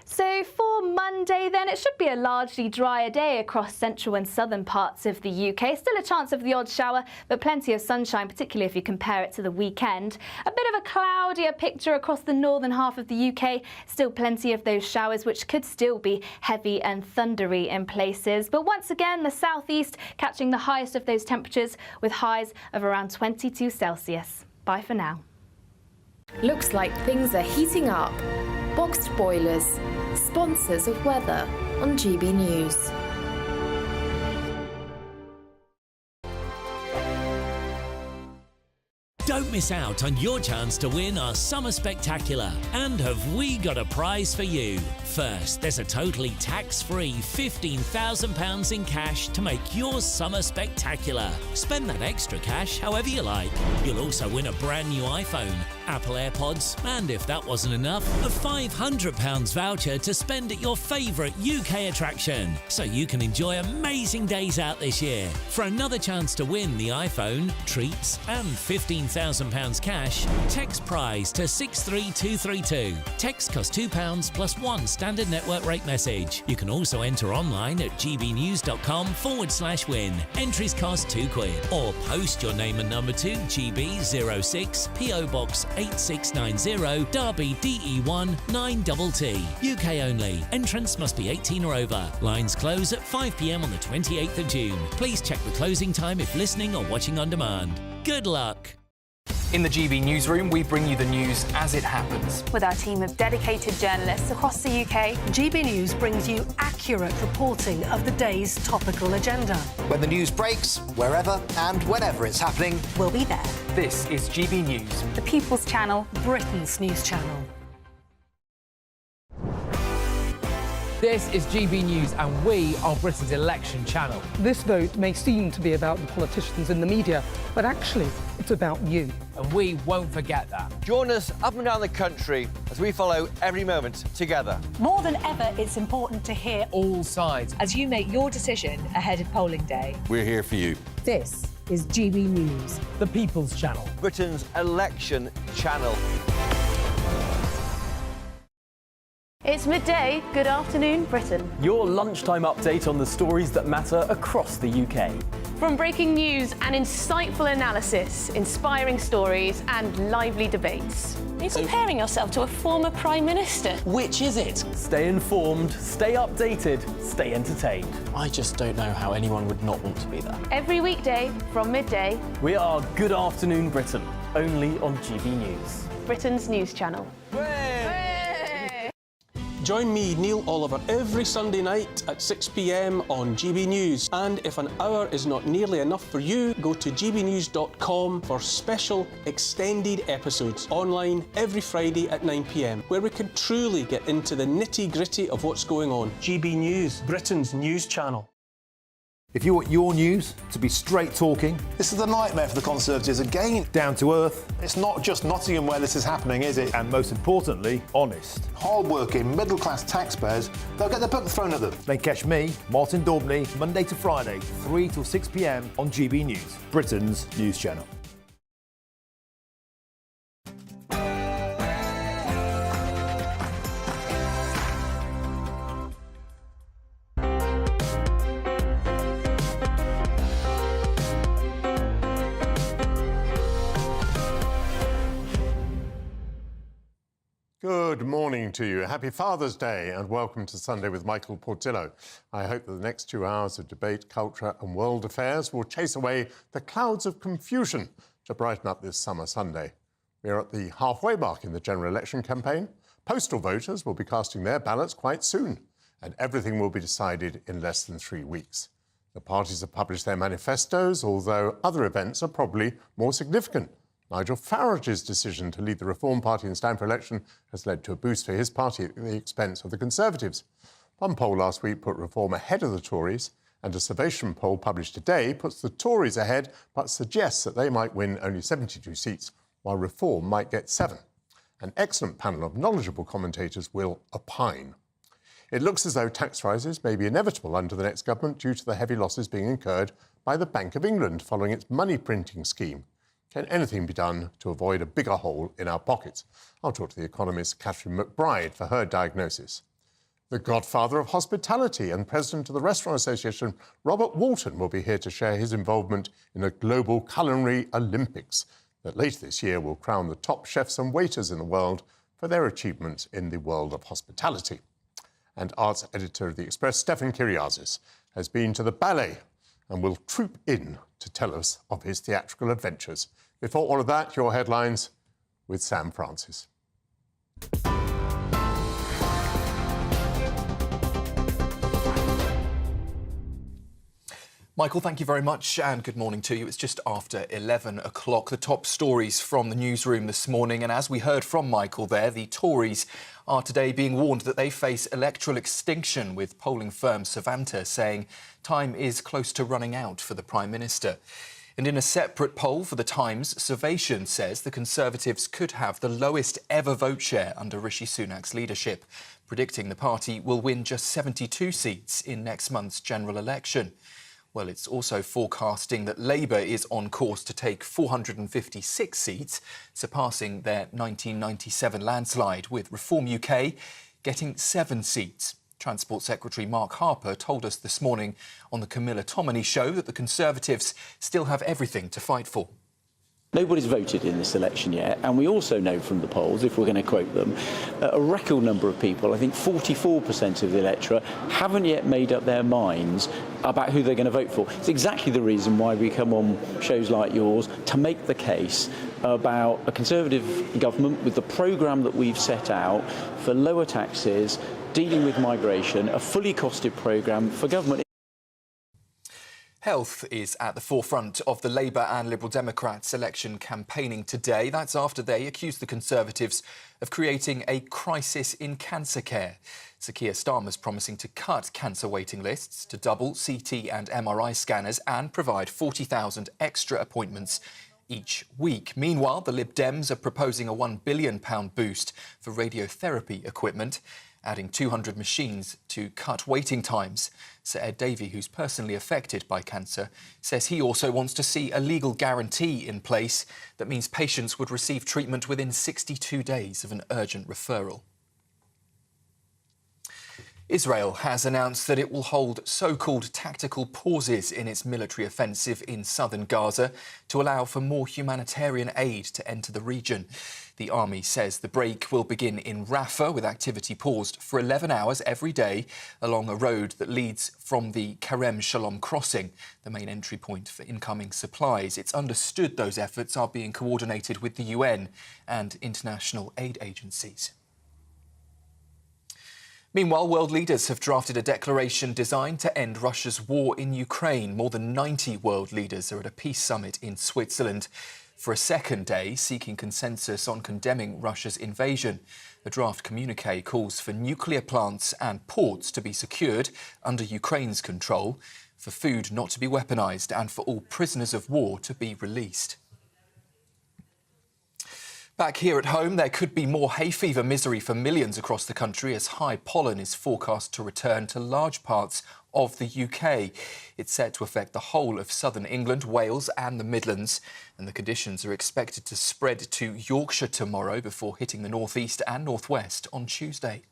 So for Monday then, it should be a largely drier day across central and southern parts of the UK. Still a chance of the odd shower, but plenty of sunshine, particularly if you compare it to the weekend. A bit of a cloudier picture across the northern half of the UK. Still plenty of those showers, which could still be heavy and thundery in places. But once again, the southeast catching the highest of those temperatures with highs of around 22 Celsius. Bye for now. Looks like things are heating up. Boxed boilers, sponsors of weather on GB News. Don't miss out on your chance to win our Summer Spectacular. And have we got a prize for you? First, there's a totally tax-free £15,000 in cash to make your summer spectacular. Spend that extra cash however you like. You'll also win a brand new iPhone, Apple AirPods, and if that wasn't enough, a £500 voucher to spend at your favourite UK attraction, so you can enjoy amazing days out this year. For another chance to win the iPhone, treats and £15,000 cash, text prize to 63232. Text costs £2 plus one standard network rate message. You can also enter online at gbnews.com/win. Entries cost £2 or post your name and number to GB06 PO Box 8690 Derby DE1 9TT. UK only. Entrance must be 18 or over. Lines close at 5 p.m. on the 28th of June. Please check the closing time if listening or watching on demand. Good luck. In the GB Newsroom, we bring you the news as it happens. With our team of dedicated journalists across the UK, GB News brings you accurate reporting of the day's topical agenda. When the news breaks, wherever and whenever it's happening, we'll be there. This is GB News, the People's Channel, Britain's news channel. This is GB News and we are Britain's election channel. This vote may seem to be about the politicians in the media, but actually it's about you. And we won't forget that. Join us up and down the country as we follow every moment together. More than ever, it's important to hear all sides as you make your decision ahead of polling day. We're here for you. This is GB News, the People's Channel, Britain's election channel. It's midday. Good afternoon, Britain. Your lunchtime update on the stories that matter across the UK. From breaking news and insightful analysis, inspiring stories and lively debates. Are you comparing yourself to a former Prime Minister? Which is it? Stay informed, stay updated, stay entertained. I just don't know how anyone would not want to be there. Every weekday from midday. We are Good Afternoon Britain, only on GB News. Britain's news channel. Join me, Neil Oliver, every Sunday night at 6 p.m. on GB News. And if an hour is not nearly enough for you, go to gbnews.com for special extended episodes online every Friday at 9 p.m, where we can truly get into the nitty-gritty of what's going on. GB News, Britain's news channel. If you want your news to be straight talking... This is a nightmare for the Conservatives again. Down to earth. It's not just Nottingham where this is happening, is it? And most importantly, honest. Hard-working, middle-class taxpayers, they'll get the book thrown at them. Then catch me, Martin Daubney, Monday to Friday, 3 till 6 p.m. on GB News, Britain's news channel. Good morning to you. Happy Father's Day and welcome to Sunday with Michael Portillo. I hope that the next 2 hours of debate, culture and world affairs will chase away the clouds of confusion to brighten up this summer Sunday. We are at the halfway mark in the general election campaign. Postal voters will be casting their ballots quite soon and everything will be decided in less than 3 weeks. The parties have published their manifestos, although other events are probably more significant. Nigel Farage's decision to lead the Reform Party and stand for election has led to a boost for his party at the expense of the Conservatives. One poll last week put Reform ahead of the Tories, and a Salvation poll published today puts the Tories ahead but suggests that they might win only 72 seats, while Reform might get 7. An excellent panel of knowledgeable commentators will opine. It looks as though tax rises may be inevitable under the next government due to the heavy losses being incurred by the Bank of England following its money printing scheme. Can anything be done to avoid a bigger hole in our pockets? I'll talk to the economist Catherine McBride for her diagnosis. The godfather of hospitality and president of the Restaurant Association, Robert Walton, will be here to share his involvement in the global Culinary Olympics that later this year will crown the top chefs and waiters in the world for their achievements in the world of hospitality. And arts editor of The Express, Stefan Kyriazis, has been to the ballet and will troop in to tell us of his theatrical adventures. Before all of that, your headlines with Sam Francis. Michael, thank you very much and good morning to you. It's just after 11 o'clock. The top stories from the newsroom this morning, and as we heard from Michael there, the Tories are today being warned that they face electoral extinction, with polling firm Savanta saying time is close to running out for the Prime Minister. And in a separate poll for The Times, Survation says the Conservatives could have the lowest ever vote share under Rishi Sunak's leadership, predicting the party will win just 72 seats in next month's general election. Well, it's also forecasting that Labour is on course to take 456 seats, surpassing their 1997 landslide, with Reform UK getting 7 seats. Transport Secretary Mark Harper told us this morning on the Camilla Tominey show that the Conservatives still have everything to fight for. Nobody's voted in this election yet, and we also know from the polls, if we're going to quote them, a record number of people, I think 44% of the electorate, haven't yet made up their minds about who they're going to vote for. It's exactly the reason why we come on shows like yours, to make the case about a Conservative government with the programme that we've set out for lower taxes, dealing with migration, a fully costed programme for government. Health is at the forefront of the Labour and Liberal Democrats election campaigning today. That's after they accused the Conservatives of creating a crisis in cancer care. Sir Keir Starmer's promising to cut cancer waiting lists, to double CT and MRI scanners and provide 40,000 extra appointments each week. Meanwhile, the Lib Dems are proposing a £1 billion boost for radiotherapy equipment, adding 200 machines to cut waiting times. Sir Ed Davey, who's personally affected by cancer, says he also wants to see a legal guarantee in place that means patients would receive treatment within 62 days of an urgent referral. Israel has announced that it will hold so-called tactical pauses in its military offensive in southern Gaza to allow for more humanitarian aid to enter the region. The army says the break will begin in Rafah, with activity paused for 11 hours every day along a road that leads from the Karem Shalom crossing, the main entry point for incoming supplies. It's understood those efforts are being coordinated with the UN and international aid agencies. Meanwhile, world leaders have drafted a declaration designed to end Russia's war in Ukraine. More than 90 world leaders are at a peace summit in Switzerland for a second day, seeking consensus on condemning Russia's invasion. The draft communiqué calls for nuclear plants and ports to be secured under Ukraine's control, for food not to be weaponised, and for all prisoners of war to be released. Back here at home, there could be more hay fever misery for millions across the country as high pollen is forecast to return to large parts of the UK. It's set to affect the whole of southern England, Wales and the Midlands, and the conditions are expected to spread to Yorkshire tomorrow before hitting the northeast and northwest on Tuesday.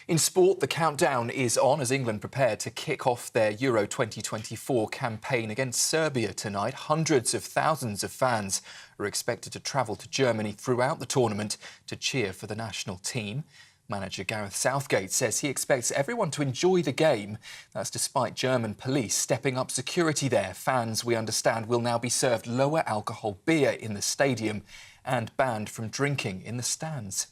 In sport, the countdown is on as England prepare to kick off their Euro 2024 campaign against Serbia tonight. Hundreds of thousands of fans are expected to travel to Germany throughout the tournament to cheer for the national team. Manager Gareth Southgate says he expects everyone to enjoy the game. That's despite German police stepping up security there. Fans, we understand, will now be served lower alcohol beer in the stadium and banned from drinking in the stands.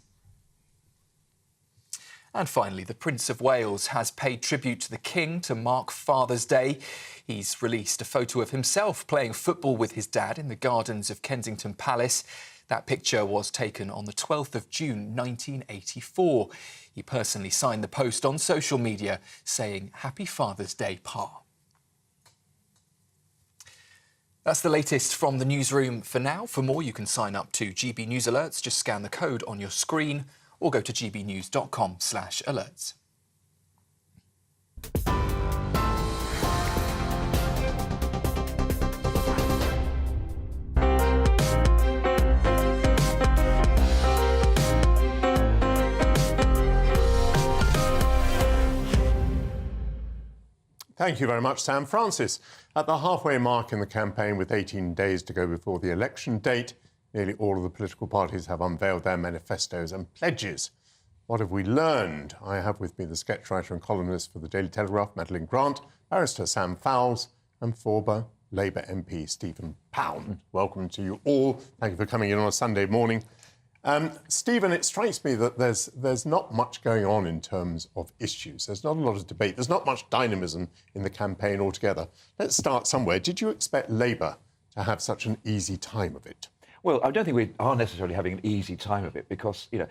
And finally, the Prince of Wales has paid tribute to the King to mark Father's Day. He's released a photo of himself playing football with his dad in the gardens of Kensington Palace. That picture was taken on the 12th of June 1984. He personally signed the post on social media saying, "Happy Father's Day, Pa." That's the latest from the newsroom for now. For more, you can sign up to GB News Alerts. Just scan the code on your screen or go to gbnews.com/alerts. Thank you very much, Sam. Francis, at the halfway mark in the campaign with 18 days to go before the election date, nearly all of the political parties have unveiled their manifestos and pledges. What have we learned? I have with me the sketch writer and columnist for the Daily Telegraph, Madeline Grant, barrister Sam Fowles, and former Labour MP Stephen Pound. Welcome to you all. Thank you for coming in on a Sunday morning. Stephen, it strikes me that there's not much going on in terms of issues. There's not a lot of debate. There's not much dynamism in the campaign altogether. Let's start somewhere. Did you expect Labour to have such an easy time of it? Well, I don't think we are necessarily having an easy time of it because, you know,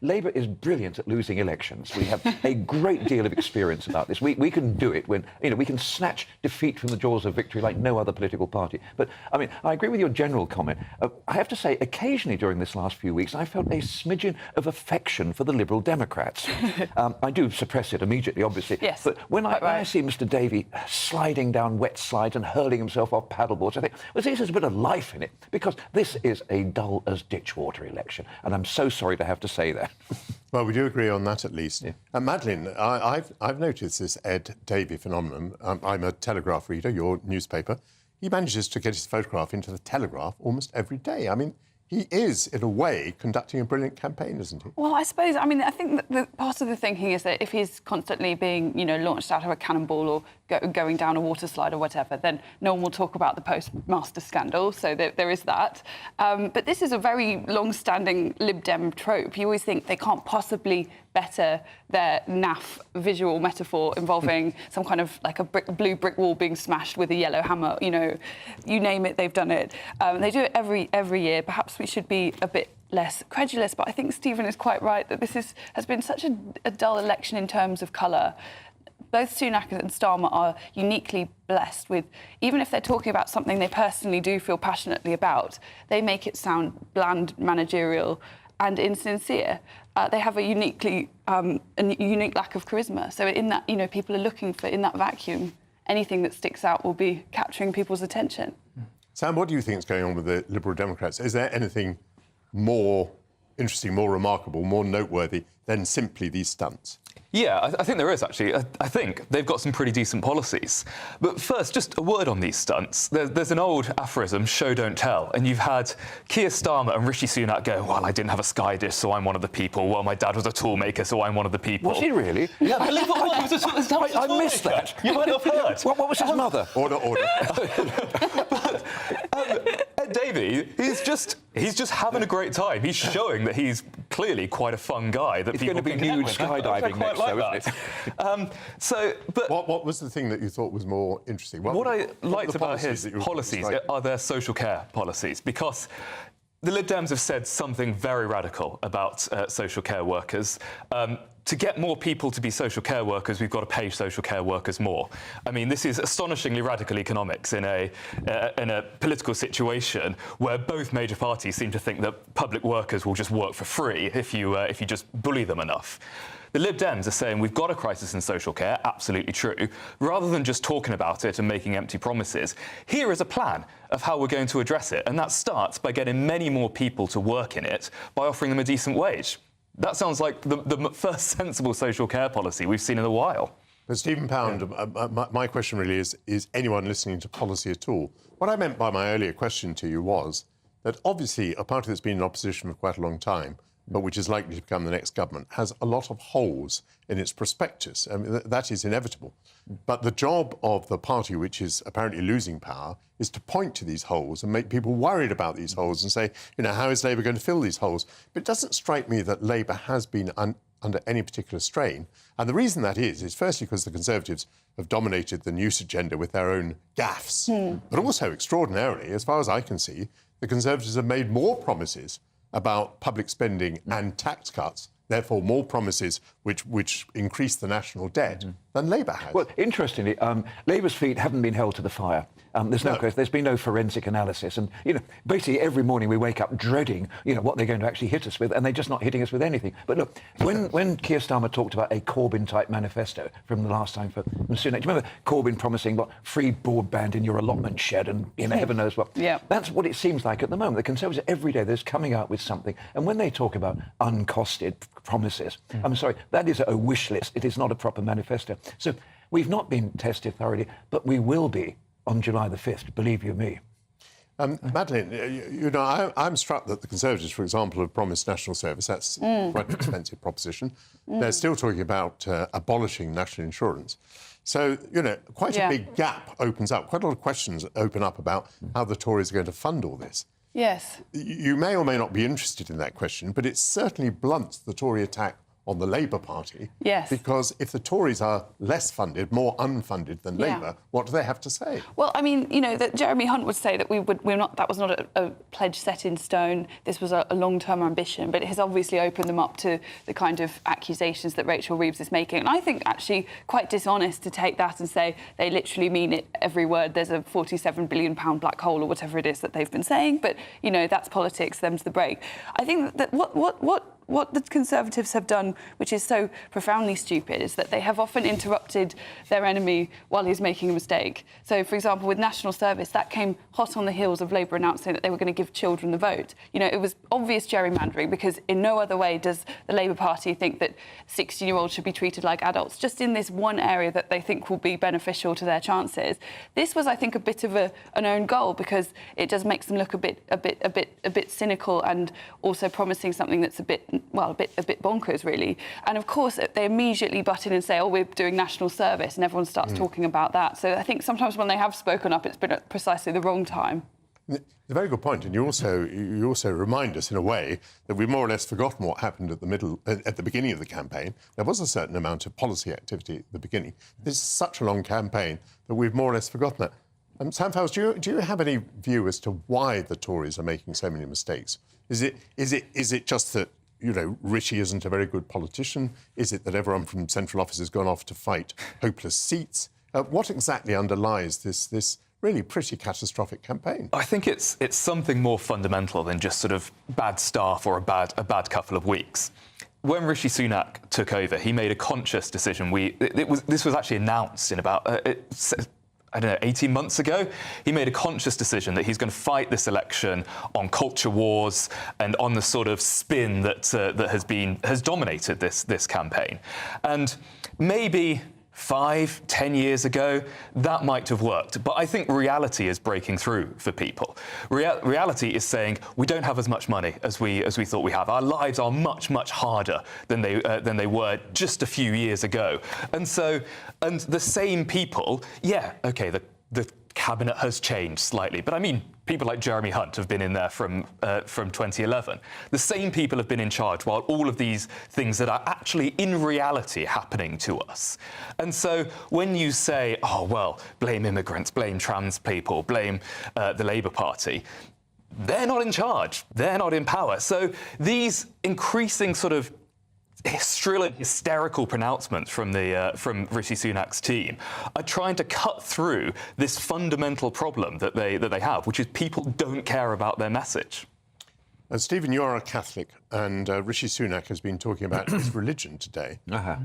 Labour is brilliant at losing elections. We have a great deal of experience about this. We can do it when, you know, we can snatch defeat from the jaws of victory like no other political party. But, I mean, I agree with your general comment. I have to say, occasionally during this last few weeks, I felt a smidgen of affection for the Liberal Democrats. I do suppress it immediately, obviously. Yes, but when I see Mr Davey sliding down wet slides and hurling himself off paddleboards, I think, well, this has a bit of life in it, because this is a dull as ditch water election, and I'm so sorry to have to say that. Well, we do agree on that at least. Yeah. Madeline, I've noticed this Ed Davey phenomenon. I'm a Telegraph reader, your newspaper. He manages to get his photograph into the Telegraph almost every day. I mean, he is, in a way, conducting a brilliant campaign, isn't he? Well, I suppose, I mean, I think that part of the thinking is that if he's constantly being, you know, launched out of a cannonball or going down a water slide or whatever, then no one will talk about the postmaster scandal, so there is that. But this is a very long-standing Lib Dem trope. You always think they can't possibly better their naff visual metaphor involving some kind of, like, a blue brick wall being smashed with a yellow hammer. You know, you name it, they've done it. They do it every year. Perhaps we should be a bit less credulous, but I think Stephen is quite right that this has been such a dull election in terms of colour. Both Sunak and Starmer are uniquely blessed with, even if they're talking about something they personally do feel passionately about, they make it sound bland, managerial and insincere. They have a unique lack of charisma. So in that, you know, people are looking for, in that vacuum, anything that sticks out will be capturing people's attention. Sam, what do you think is going on with the Liberal Democrats? Is there anything more interesting, more remarkable, more noteworthy than simply these stunts? Yeah, I think there is, actually. I think they've got some pretty decent policies. But first, just a word on these stunts. There's an old aphorism, show, don't tell, and you've had Keir Starmer and Rishi Sunak go, well, I didn't have a Sky dish, so I'm one of the people. Well, my dad was a toolmaker, so I'm one of the people. Was he really? Yeah, I believe it was. I missed that. You might have heard. What was his mother? Order. But Ed Davey, he's just having a great time. He's showing that he's clearly quite a fun guy. That he's going to be nude skydiving next, though, isn't it? What was the thing that you thought was more interesting? What I liked about his policies are their social care policies, because the Lib Dems have said something very radical about social care workers. To get more people to be social care workers, we've got to pay social care workers more. I mean, this is astonishingly radical economics in a political situation where both major parties seem to think that public workers will just work for free if you just bully them enough. The Lib Dems are saying we've got a crisis in social care, absolutely true. Rather than just talking about it and making empty promises, here is a plan of how we're going to address it, and that starts by getting many more people to work in it by offering them a decent wage. That sounds like the first sensible social care policy we've seen in a while. But Stephen Pound, my question really is anyone listening to policy at all? What I meant by my earlier question to you was that obviously a party that's been in opposition for quite a long time, but which is likely to become the next government, has a lot of holes in its prospectus. I mean, that is inevitable. But the job of the party, which is apparently losing power, is to point to these holes and make people worried about these holes and say, you know, how is Labour going to fill these holes? But it doesn't strike me that Labour has been under any particular strain. And the reason that is firstly because the Conservatives have dominated the news agenda with their own gaffes. But also, extraordinarily, as far as I can see, the Conservatives have made more promises about public spending and tax cuts, therefore more promises which increase the national debt, than Labour has. Well, interestingly, Labour's feet haven't been held to the fire. There's no question. There's been no forensic analysis. And, you know, basically every morning we wake up dreading, you know, what they're going to actually hit us with, and they're just not hitting us with anything. But look, when Keir Starmer talked about a Corbyn-type manifesto from the last time for Sunak, do you remember Corbyn promising, what, free broadband in your allotment shed and, you know, heaven knows what? Yeah. That's what it seems like at the moment. The Conservatives, every day, they're coming out with something. And when they talk about uncosted promises, I'm sorry, that is a wish list. It is not a proper manifesto. So We've not been tested thoroughly, but we will be on July the 5th, believe you me. Madeleine, you know, I'm struck that the Conservatives, for example, have promised national service. That's quite an expensive proposition. They're still talking about abolishing national insurance. So, you know, quite a big gap opens up. Quite a lot of questions open up about how the Tories are going to fund all this. Yes. You may or may not be interested in that question, but it certainly blunts the Tory attack on the Labour Party. Yes. Because if the Tories are less funded, more unfunded than Labour, what do they have to say? Well, I mean, you know, that Jeremy Hunt would say that that was not a pledge set in stone. This was a long-term ambition, but it has obviously opened them up to the kind of accusations that Rachel Reeves is making. And I think actually quite dishonest to take that and say they literally mean it every word. There's a £47 billion black hole or whatever it is that they've been saying. But, you know, that's politics, them's the break. I think that what the Conservatives have done, which is so profoundly stupid, is that they have often interrupted their enemy while he's making a mistake. So, for example, with national service, that came hot on the heels of Labour announcing that they were going to give children the vote. You know, it was obvious gerrymandering, because in no other way does the Labour Party think that 16-year-olds should be treated like adults, just in this one area that they think will be beneficial to their chances. This was, I think, a bit of an own goal, because it just makes them look a bit cynical, and also promising something that's a bit bonkers, really. And of course, they immediately butt in and say, oh, we're doing national service, and everyone starts talking about that. So I think sometimes when they have spoken up, it's been at precisely the wrong time. It's a very good point, and you also remind us, in a way, that we've more or less forgotten what happened at the beginning of the campaign. There was a certain amount of policy activity at the beginning. This is such a long campaign that we've more or less forgotten it. Sam Fowles, do you have any view as to why the Tories are making so many mistakes? Is it just that, you know, Rishi isn't a very good politician? Is it that everyone from central office has gone off to fight hopeless seats? What exactly underlies this really pretty catastrophic campaign? I think it's something more fundamental than just sort of bad staff or a bad couple of weeks. When Rishi Sunak took over, he made a conscious decision. This was actually announced in about 18 months ago. He made a conscious decision that he's going to fight this election on culture wars and on the sort of spin that has dominated this campaign. And maybe 5-10 years ago, that might have worked. But I think reality is breaking through for people. Reality is saying we don't have as much money as we thought we have. Our lives are much, much harder than they were just a few years ago. And the same people, the cabinet has changed slightly. But I mean, people like Jeremy Hunt have been in there from 2011. The same people have been in charge while all of these things that are actually in reality happening to us. And so when you say, oh, well, blame immigrants, blame trans people, blame the Labour Party, they're not in charge. They're not in power. So these increasing sort of shrill and hysterical pronouncements from Rishi Sunak's team are trying to cut through this fundamental problem that they have, which is people don't care about their message. Stephen, you're a Catholic, and Rishi Sunak has been talking about his religion today.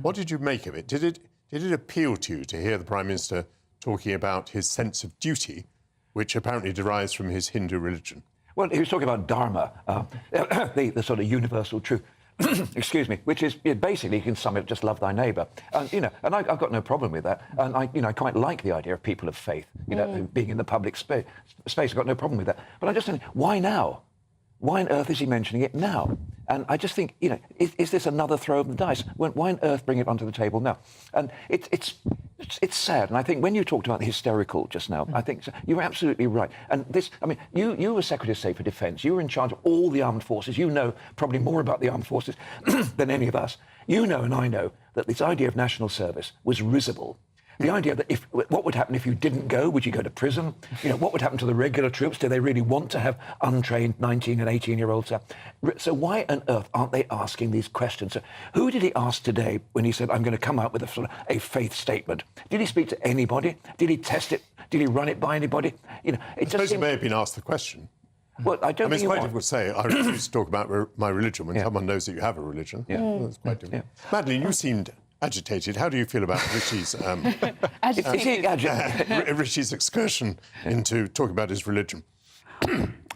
What did you make of it? Did it appeal to you to hear the Prime Minister talking about his sense of duty, which apparently derives from his Hindu religion? Well, he was talking about Dharma, the sort of universal truth. Excuse me, which is basically, you can sum it, just love thy neighbour. And I've got no problem with that. And I quite like the idea of people of faith, being in the public space. I've got no problem with that. But I'm just saying, why now? Why on earth is he mentioning it now? And I just think, is this another throw of the dice? Why on earth bring it onto the table now? And it's sad. And I think when you talked about the hysterical just now, I think you were absolutely right. And this, I mean, you were Secretary of State for Defence. You were in charge of all the armed forces. You know probably more about the armed forces than any of us. You know, and I know, that this idea of national service was risible. The idea that what would happen if you didn't go? Would you go to prison? What would happen to the regular troops? Do they really want to have untrained 19 and 18-year-olds? So why on earth aren't they asking these questions? So who did he ask today when he said, I'm going to come out with a faith statement? Did he speak to anybody? Did he test it? Did he run it by anybody? I suppose he may have been asked the question. Well, I don't think it's quite difficult to say, I refuse to talk about my religion when someone knows that you have a religion. That's quite difficult. Madeleine, you seemed agitated. How do you feel about Rishi's Rishi's excursion into talking about his religion?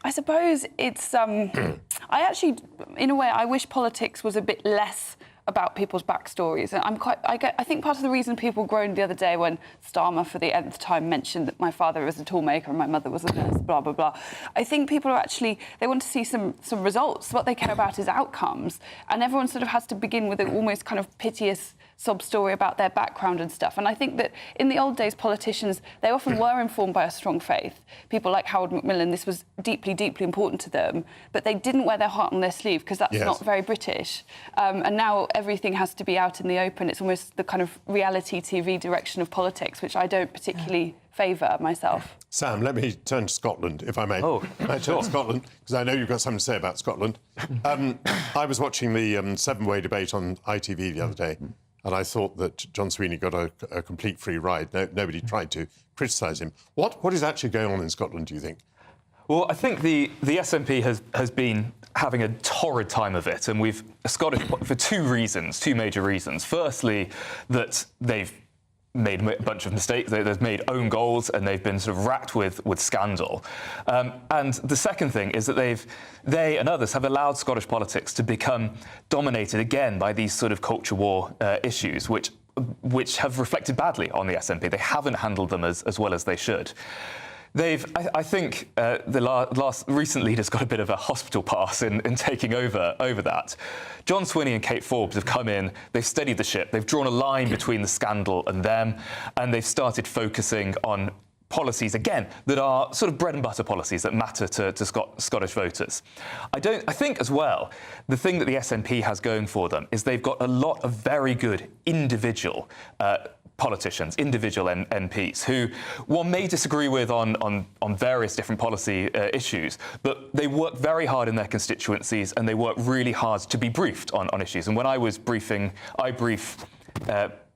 I suppose it's. I actually, in a way, I wish politics was a bit less about people's backstories. And I think part of the reason people groaned the other day when Starmer for the nth time mentioned that my father was a toolmaker and my mother was a nurse, blah, blah, blah. I think people are actually, they want to see some results. What they care about is outcomes. And everyone sort of has to begin with an almost kind of piteous sob story about their background and stuff. And I think that in the old days, politicians, they often were informed by a strong faith. People like Howard Macmillan, this was deeply, deeply important to them, but they didn't wear their heart on their sleeve because that's not very British. And now everything has to be out in the open. It's almost the kind of reality TV direction of politics, which I don't particularly favour myself. Sam, let me turn to Scotland, if I may. Oh, I turn to Scotland, because I know you've got something to say about Scotland. I was watching the seven-way debate on ITV the other day, and I thought that John Sweeney got a complete free ride. Nobody tried to criticise him. What is actually going on in Scotland, do you think? Well, I think the SNP has been having a torrid time of it, and we've Scottish for two major reasons. Firstly, that they've made a bunch of mistakes, they've made own goals, and they've been sort of racked with scandal. And the second thing is that they and others have allowed Scottish politics to become dominated again by these sort of culture war issues, which have reflected badly on the SNP. They haven't handled them as well as they should. I think the recent leader's got a bit of a hospital pass in taking over that. John Swinney and Kate Forbes have come in, they've steadied the ship, they've drawn a line between the scandal and them, and they've started focusing on policies, again, that are sort of bread and butter policies that matter to Scottish voters. I think as well, the thing that the SNP has going for them is they've got a lot of very good individual politicians, individual MPs, who one may disagree with on various different policy issues, but they work very hard in their constituencies and they work really hard to be briefed on issues. And when I was briefing, I brief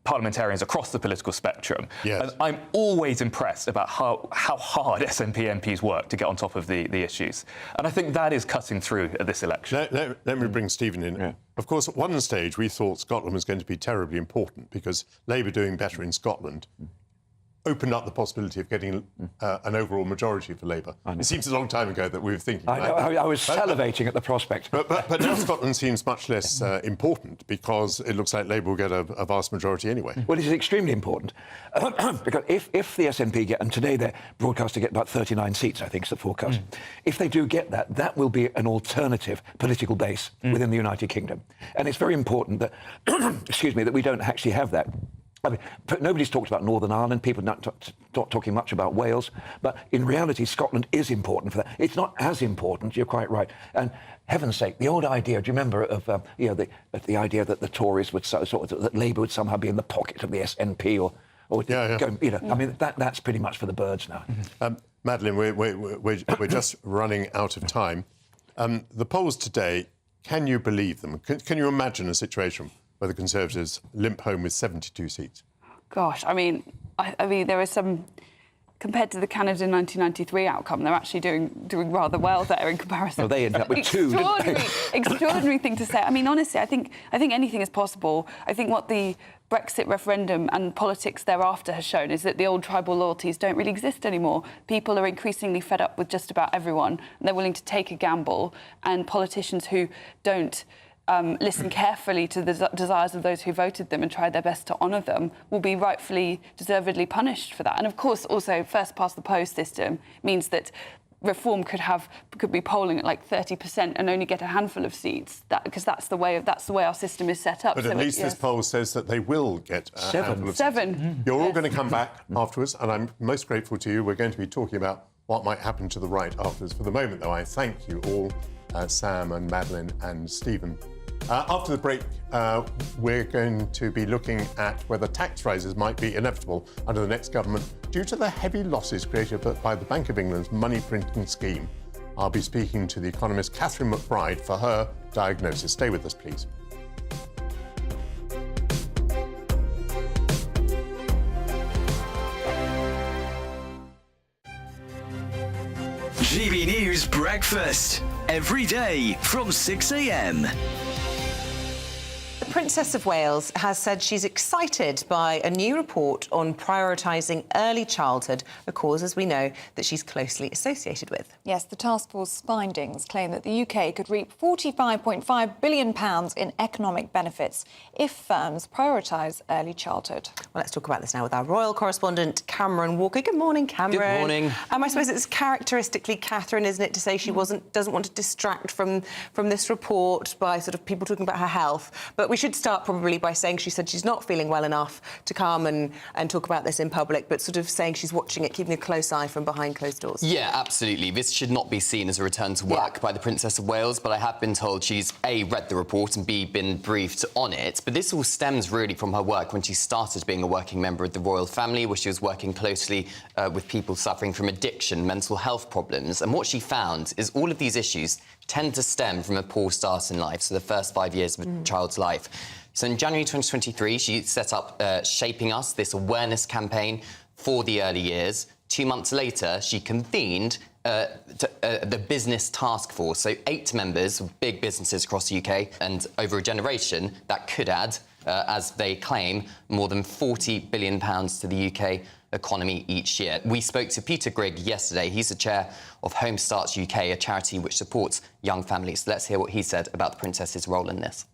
parliamentarians across the political spectrum. Yes. And I'm always impressed about how hard SNP MPs work to get on top of the issues. And I think that is cutting through at this election. Let me bring Stephen in. Yeah. Of course, at one stage, we thought Scotland was going to be terribly important because Labour doing better in Scotland opened up the possibility of getting an overall majority for Labour. It seems a long time ago that we were thinking I know, I was salivating at the prospect. But now Scotland seems much less important because it looks like Labour will get a vast majority anyway. Well, it is extremely important because if the SNP get, and today they're broadcast to get about 39 seats, I think is the forecast. If they do get that, that will be an alternative political base within the United Kingdom. And it's very important that, excuse me, that we don't actually have that. I mean, nobody's talked about Northern Ireland, people not talking much about Wales, but in reality, Scotland is important for that. It's not as important, you're quite right. And heaven's sake, the old idea, do you remember of, the idea that the Tories would that Labour would somehow be in the pocket of the SNP or I mean, that's pretty much for the birds now. Madeleine, we're just running out of time. The polls today, can you believe them? Can you imagine a situation where the Conservatives limp home with 72 seats? Gosh, I mean, there is some... Compared to the Canada 1993 outcome, they're actually doing rather well there in comparison. Well, they ended up with two. Extraordinary thing to say. I mean, honestly, I think anything is possible. I think what the Brexit referendum and politics thereafter has shown is that the old tribal loyalties don't really exist anymore. People are increasingly fed up with just about everyone, and they're willing to take a gamble. And politicians who don't listen carefully to the desires of those who voted them and tried their best to honour them will be rightfully, deservedly punished for that. And of course, also, first-past-the-post system means that Reform could be polling at like 30% and only get a handful of seats. Because that's the way our system is set up. But at least this poll says that they will get a handful of seats. You're all going to come back afterwards, and I'm most grateful to you. We're going to be talking about what might happen to the right afterwards. For the moment, though, I thank you all, Sam and Madeleine and Stephen. After the break, we're going to be looking at whether tax rises might be inevitable under the next government due to the heavy losses created by the Bank of England's money printing scheme. I'll be speaking to the economist Catherine McBride for her diagnosis. Stay with us, please. GB News Breakfast, every day from 6 a.m. The Princess of Wales has said she's excited by a new report on prioritising early childhood, a cause, as we know, that she's closely associated with. Yes, the task force findings claim that the UK could reap £45.5 billion in economic benefits if firms prioritise early childhood. Well, let's talk about this now with our royal correspondent, Cameron Walker. Good morning, Cameron. Good morning. I suppose it's characteristically Catherine, isn't it, to say she doesn't want to distract from this report by sort of people talking about her health. But we should start probably by saying she said she's not feeling well enough to come and talk about this in public, but sort of saying she's watching it, keeping a close eye from behind closed doors. Yeah, absolutely. This should not be seen as a return to work by the Princess of Wales, but I have been told she's A, read the report and B, been briefed on it. But this all stems really from her work when she started being a working member of the royal family, where she was working closely with people suffering from addiction, mental health problems. And what she found is all of these issues tend to stem from a poor start in life, so the first 5 years of a child's life. So in January 2023, she set up Shaping Us, this awareness campaign for the early years. 2 months later, she convened the business task force, so 8 members of big businesses across the UK, and over a generation, that could add, as they claim, more than £40 billion to the UK economy each year. We spoke to Peter Grigg yesterday. He's the chair of Home Starts UK, a charity which supports young families. Let's hear what he said about the Princess's role in this.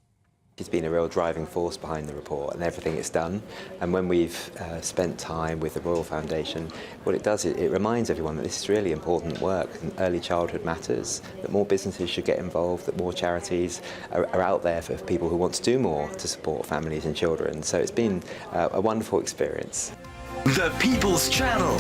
She's been a real driving force behind the report and everything it's done. And when we've spent time with the Royal Foundation, what it does, it reminds everyone that this is really important work and early childhood matters, that more businesses should get involved, that more charities are out there for people who want to do more to support families and children. So it's been a wonderful experience. The People's Channel.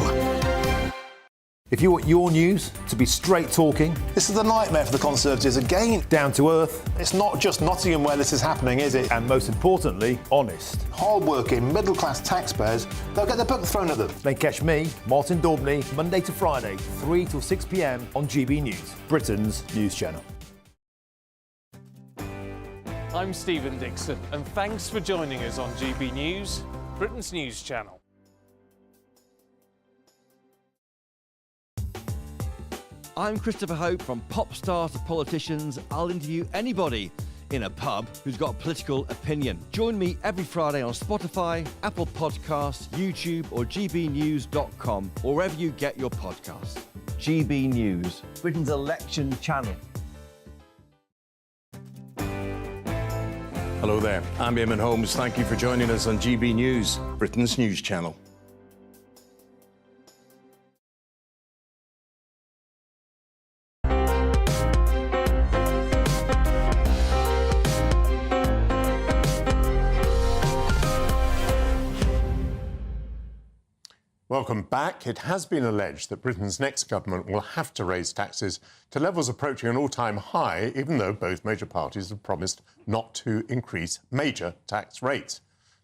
If you want your news to be straight talking... This is a nightmare for the Conservatives again. Down to earth. It's not just Nottingham where this is happening, is it? And most importantly, honest. Hard-working, middle-class taxpayers, they'll get their book thrown at them. Then catch me, Martin Daubney, Monday to Friday, 3 till 6 p.m. on GB News, Britain's news channel. I'm Stephen Dixon, and thanks for joining us on GB News, Britain's news channel. I'm Christopher Hope. From pop star to politicians, I'll interview anybody in a pub who's got a political opinion. Join me every Friday on Spotify, Apple Podcasts, YouTube or gbnews.com, or wherever you get your podcasts. GB News, Britain's election channel. Hello there, I'm Eamon Holmes. Thank you for joining us on GB News, Britain's news channel. Welcome back. It has been alleged that Britain's next government will have to raise taxes to levels approaching an all-time high, even though both major parties have promised not to increase major tax rates.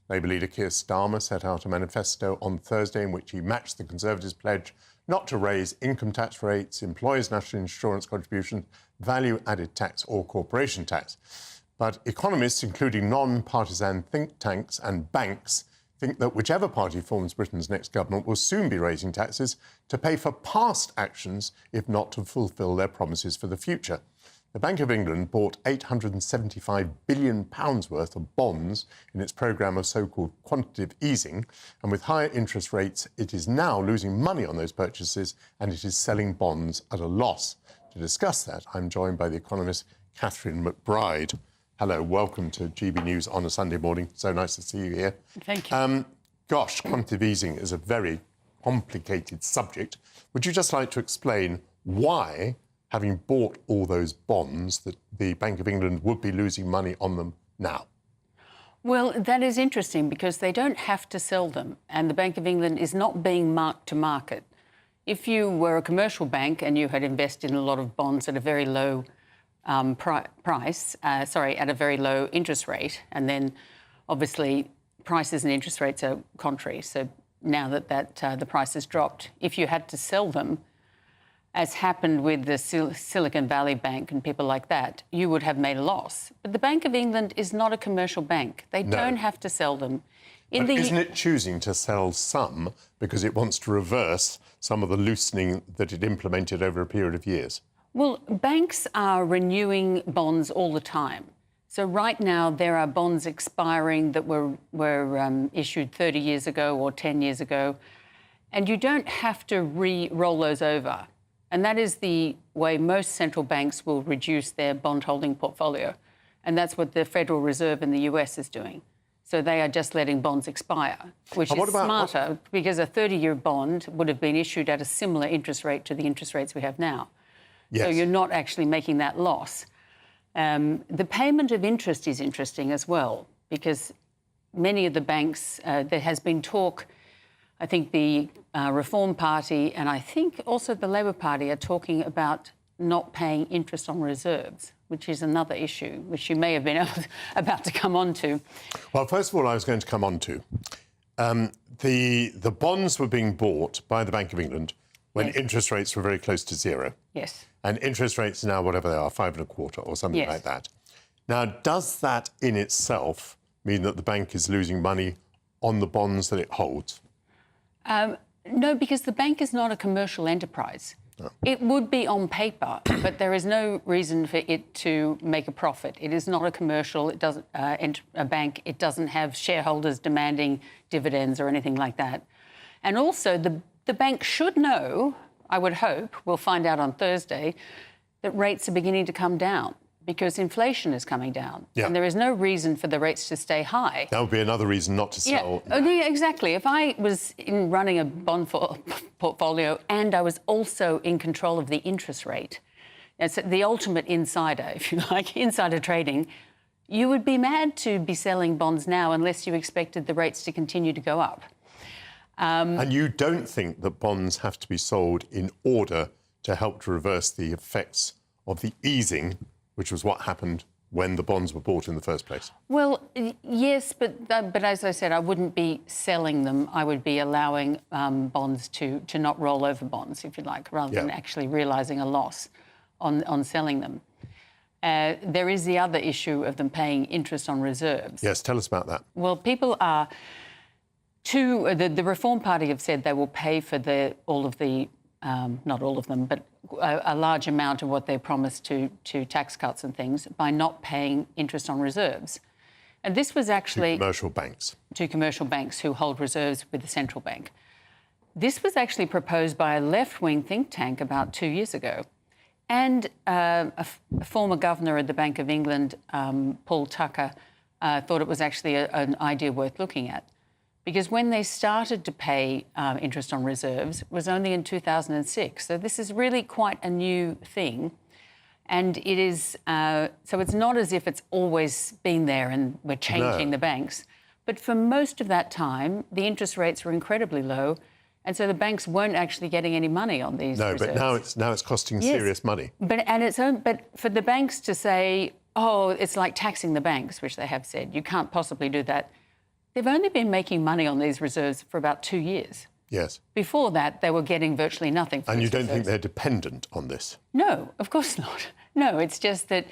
Labour leader Keir Starmer set out a manifesto on Thursday in which he matched the Conservatives' pledge not to raise income tax rates, employers' national insurance contributions, value-added tax or corporation tax. But economists, including non-partisan think tanks and banks, think that whichever party forms Britain's next government will soon be raising taxes to pay for past actions, if not to fulfil their promises for the future. The Bank of England bought £875 billion worth of bonds in its programme of so-called quantitative easing, and with higher interest rates, it is now losing money on those purchases and it is selling bonds at a loss. To discuss that, I'm joined by the economist Catherine McBride. Hello, welcome to GB News on a Sunday morning. So nice to see you here. Thank you. Gosh, quantitative easing is a very complicated subject. Would you just like to explain why, having bought all those bonds, that the Bank of England would be losing money on them now? Well, that is interesting because they don't have to sell them, and the Bank of England is not being marked to market. If you were a commercial bank and you had invested in a lot of bonds at a very low at a very low interest rate, and then obviously prices and interest rates are contrary. So now that the price has dropped, if you had to sell them, as happened with the Silicon Valley Bank and people like that, you would have made a loss. But the Bank of England is not a commercial bank. They don't have to sell them. But isn't it choosing to sell some because it wants to reverse some of the loosening that it implemented over a period of years? Well, banks are renewing bonds all the time. So right now there are bonds expiring that were issued 30 years ago or 10 years ago, and you don't have to re-roll those over. And that is the way most central banks will reduce their bond holding portfolio. And that's what the Federal Reserve in the US is doing. So they are just letting bonds expire, which is smarter because a 30-year bond would have been issued at a similar interest rate to the interest rates we have now. Yes. So you're not actually making that loss. The payment of interest is interesting as well, because many of the banks, there has been talk, I think the Reform Party and I think also the Labor Party are talking about not paying interest on reserves, which is another issue, which you may have been about to come on to. Well, first of all, I was going to come on to the bonds were being bought by the Bank of England when interest rates were very close to zero. Yes. And interest rates now, whatever they are, 5.25 or something like that. Now, does that in itself mean that the bank is losing money on the bonds that it holds? No, because the bank is not a commercial enterprise. No. It would be on paper, but there is no reason for it to make a profit. It is not a commercial. It doesn't a bank. It doesn't have shareholders demanding dividends or anything like that. And also, the bank should know, I would hope, we'll find out on Thursday, that rates are beginning to come down because inflation is coming down. Yeah. And there is no reason for the rates to stay high. That would be another reason not to sell. Yeah, exactly. If I was running a bond portfolio and I was also in control of the interest rate, it's the ultimate insider, if you like, insider trading, you would be mad to be selling bonds now unless you expected the rates to continue to go up. And you don't think that bonds have to be sold in order to help to reverse the effects of the easing, which was what happened when the bonds were bought in the first place? Well, yes, but as I said, I wouldn't be selling them. I would be allowing bonds to not roll over bonds, if you like, rather than actually realising a loss on selling them. There is the other issue of them paying interest on reserves. Yes, tell us about that. Well, people are... the Reform Party have said they will pay for all of the, not all of them, but a large amount of what they promised to tax cuts and things by not paying interest on reserves. And this was actually... To commercial banks. To commercial banks who hold reserves with the central bank. This was actually proposed by a left-wing think tank about 2 years ago. And a former governor at the Bank of England, Paul Tucker, thought it was actually an idea worth looking at. Because when they started to pay interest on reserves, it was only in 2006. So this is really quite a new thing. And it is, so it's not as if it's always been there and we're changing the banks. But for most of that time, the interest rates were incredibly low. And so the banks weren't actually getting any money on these reserves. But now it's costing serious money. But for the banks to say, oh, it's like taxing the banks, which they have said, you can't possibly do that. They've only been making money on these reserves for about 2 years. Yes. Before that, they were getting virtually nothing. And you don't think they're dependent on this? No, of course not. No, it's just that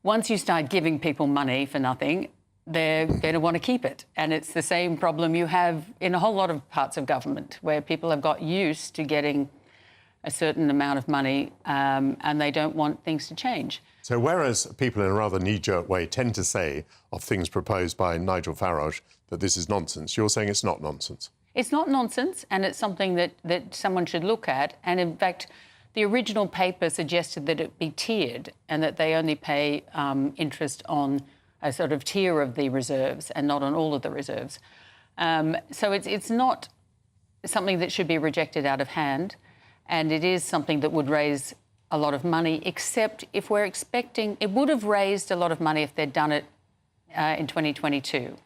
once you start giving people money for nothing, they're going to want to keep it. And it's the same problem you have in a whole lot of parts of government where people have got used to getting a certain amount of money and they don't want things to change. So whereas people in a rather knee-jerk way tend to say of things proposed by Nigel Farage that this is nonsense, you're saying it's not nonsense? It's not nonsense, and it's something that someone should look at. And in fact, the original paper suggested that it be tiered and that they only pay interest on a sort of tier of the reserves and not on all of the reserves. So it's not something that should be rejected out of hand, and it is something that would raise a lot of money, except if we're expecting... It would have raised a lot of money if they'd done it in 2022.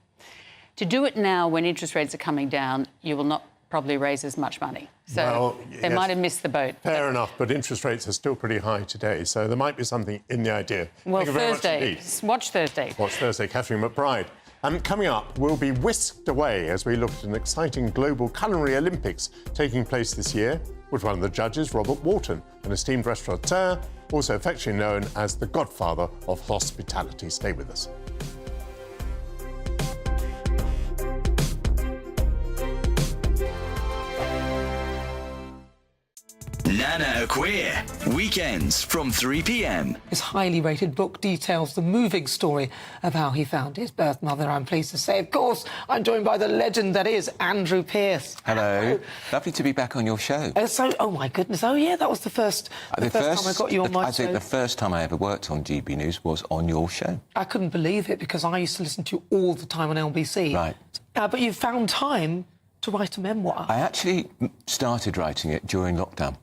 To do it now when interest rates are coming down, you will not probably raise as much money. So they might have missed the boat. Fair enough, but interest rates are still pretty high today, so there might be something in the idea. Well, Thank you very much indeed. Watch Thursday. Watch Thursday, Catherine McBride. Coming up, we'll be whisked away as we look at an exciting global Culinary Olympics taking place this year with one of the judges, Robert Wharton, an esteemed restaurateur, also affectionately known as the godfather of hospitality. Stay with us. Now Anna are Queer. Weekends from 3 p.m. His highly rated book details the moving story of how he found his birth mother. I'm pleased to say, of course, I'm joined by the legend that is Andrew Pearce. Hello. Lovely to be back on your show. Oh my goodness, oh yeah, that was the first time I got you on my show. I think the first time I ever worked on GB News was on your show. I couldn't believe it because I used to listen to you all the time on LBC. Right. But you found time to write a memoir. I actually started writing it during lockdown.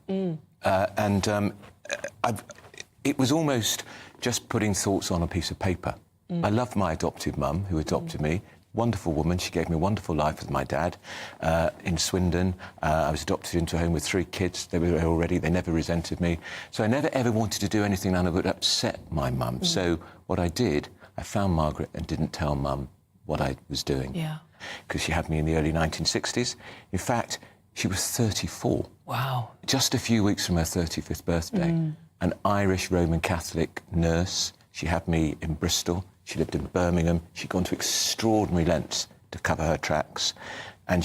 It was almost just putting thoughts on a piece of paper. I loved my adoptive mum, who adopted me. Wonderful woman. She gave me a wonderful life with my dad in Swindon. I was adopted into a home with 3 kids. They were there already. They never resented me. So I never, ever wanted to do anything that would upset my mum. So what I did, I found Margaret and didn't tell Mum what I was doing. Yeah. Because she had me in the early 1960s. In fact, she was 34. Wow. Just a few weeks from her 35th birthday. An Irish Roman Catholic nurse. She had me in Bristol. She lived in Birmingham. She'd gone to extraordinary lengths to cover her tracks. And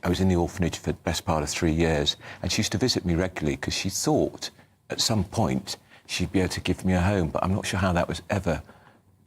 I was in the orphanage for the best part of 3 years. And she used to visit me regularly because she thought at some point she'd be able to give me a home. But I'm not sure how that was ever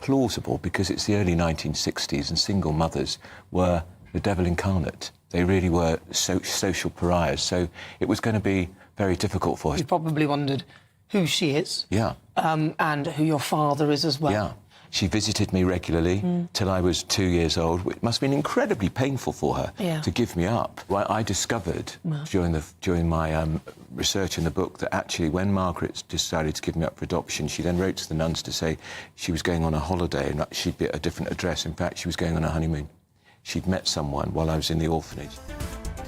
plausible because it's the early 1960s and single mothers were the devil incarnate. They really were social pariahs. So it was going to be very difficult for her. You probably wondered who she is. Yeah. And who your father is as well. Yeah. She visited me regularly till I was 2 years old. It must have been incredibly painful for her to give me up. Well, I discovered during my research in the book that actually when Margaret decided to give me up for adoption, she then wrote to the nuns to say she was going on a holiday and that she'd be at a different address. In fact, she was going on a honeymoon. She'd met someone while I was in the orphanage.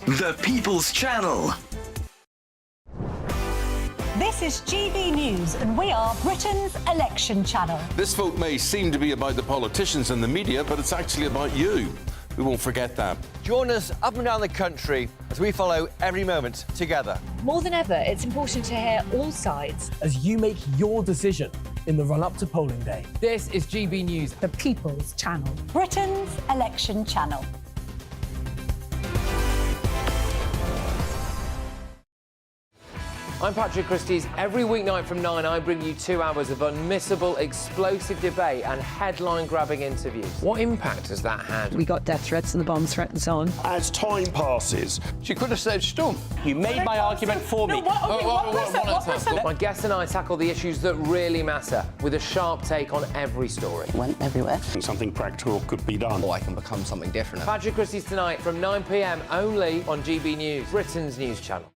The People's Channel. This is GB News, and we are Britain's election channel. This vote may seem to be about the politicians and the media, but it's actually about you. We won't forget that. Join us up and down the country as we follow every moment together. More than ever, it's important to hear all sides as you make your decision in the run-up to polling day. This is GB News, the People's Channel. Britain's election channel. I'm Patrick Christie's. Every weeknight from 9, I bring you 2 hours of unmissable, explosive debate and headline-grabbing interviews. What impact has that had? We got death threats and the bomb threat and so on. As time passes, she could have said Stump. You made my argument for me. My guest and I tackle the issues that really matter with a sharp take on every story. Went everywhere. Something practical could be done. Or I can become something different. Patrick Christie's tonight from 9 p.m. only on GB News, Britain's news channel.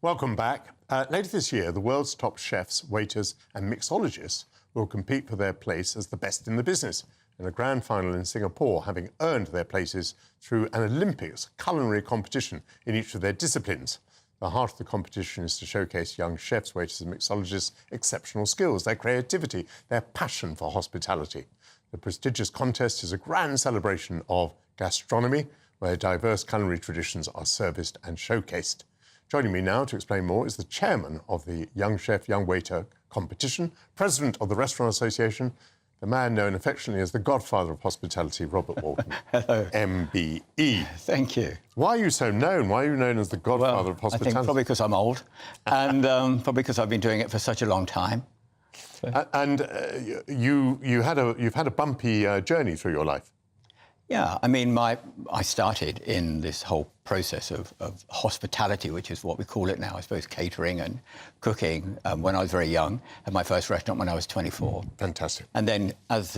Welcome back. Later this year, the world's top chefs, waiters and mixologists will compete for their place as the best in the business in a grand final in Singapore, having earned their places through an Olympics culinary competition in each of their disciplines. The heart of the competition is to showcase young chefs, waiters and mixologists' exceptional skills, their creativity, their passion for hospitality. The prestigious contest is a grand celebration of gastronomy, where diverse culinary traditions are serviced and showcased. Joining me now to explain more is the chairman of the Young Chef, Young Waiter competition, president of the Restaurant Association, the man known affectionately as the godfather of hospitality, Robert Walton. Hello. MBE. Thank you. Why are you so known? Why are you known as the godfather of hospitality? I think probably because I'm old and probably because I've been doing it for such a long time. You've had a bumpy journey through your life. Yeah, I mean, I started in this whole process of hospitality, which is what we call it now, I suppose, catering and cooking, when I was very young. Had my first restaurant when I was 24. Fantastic. And then as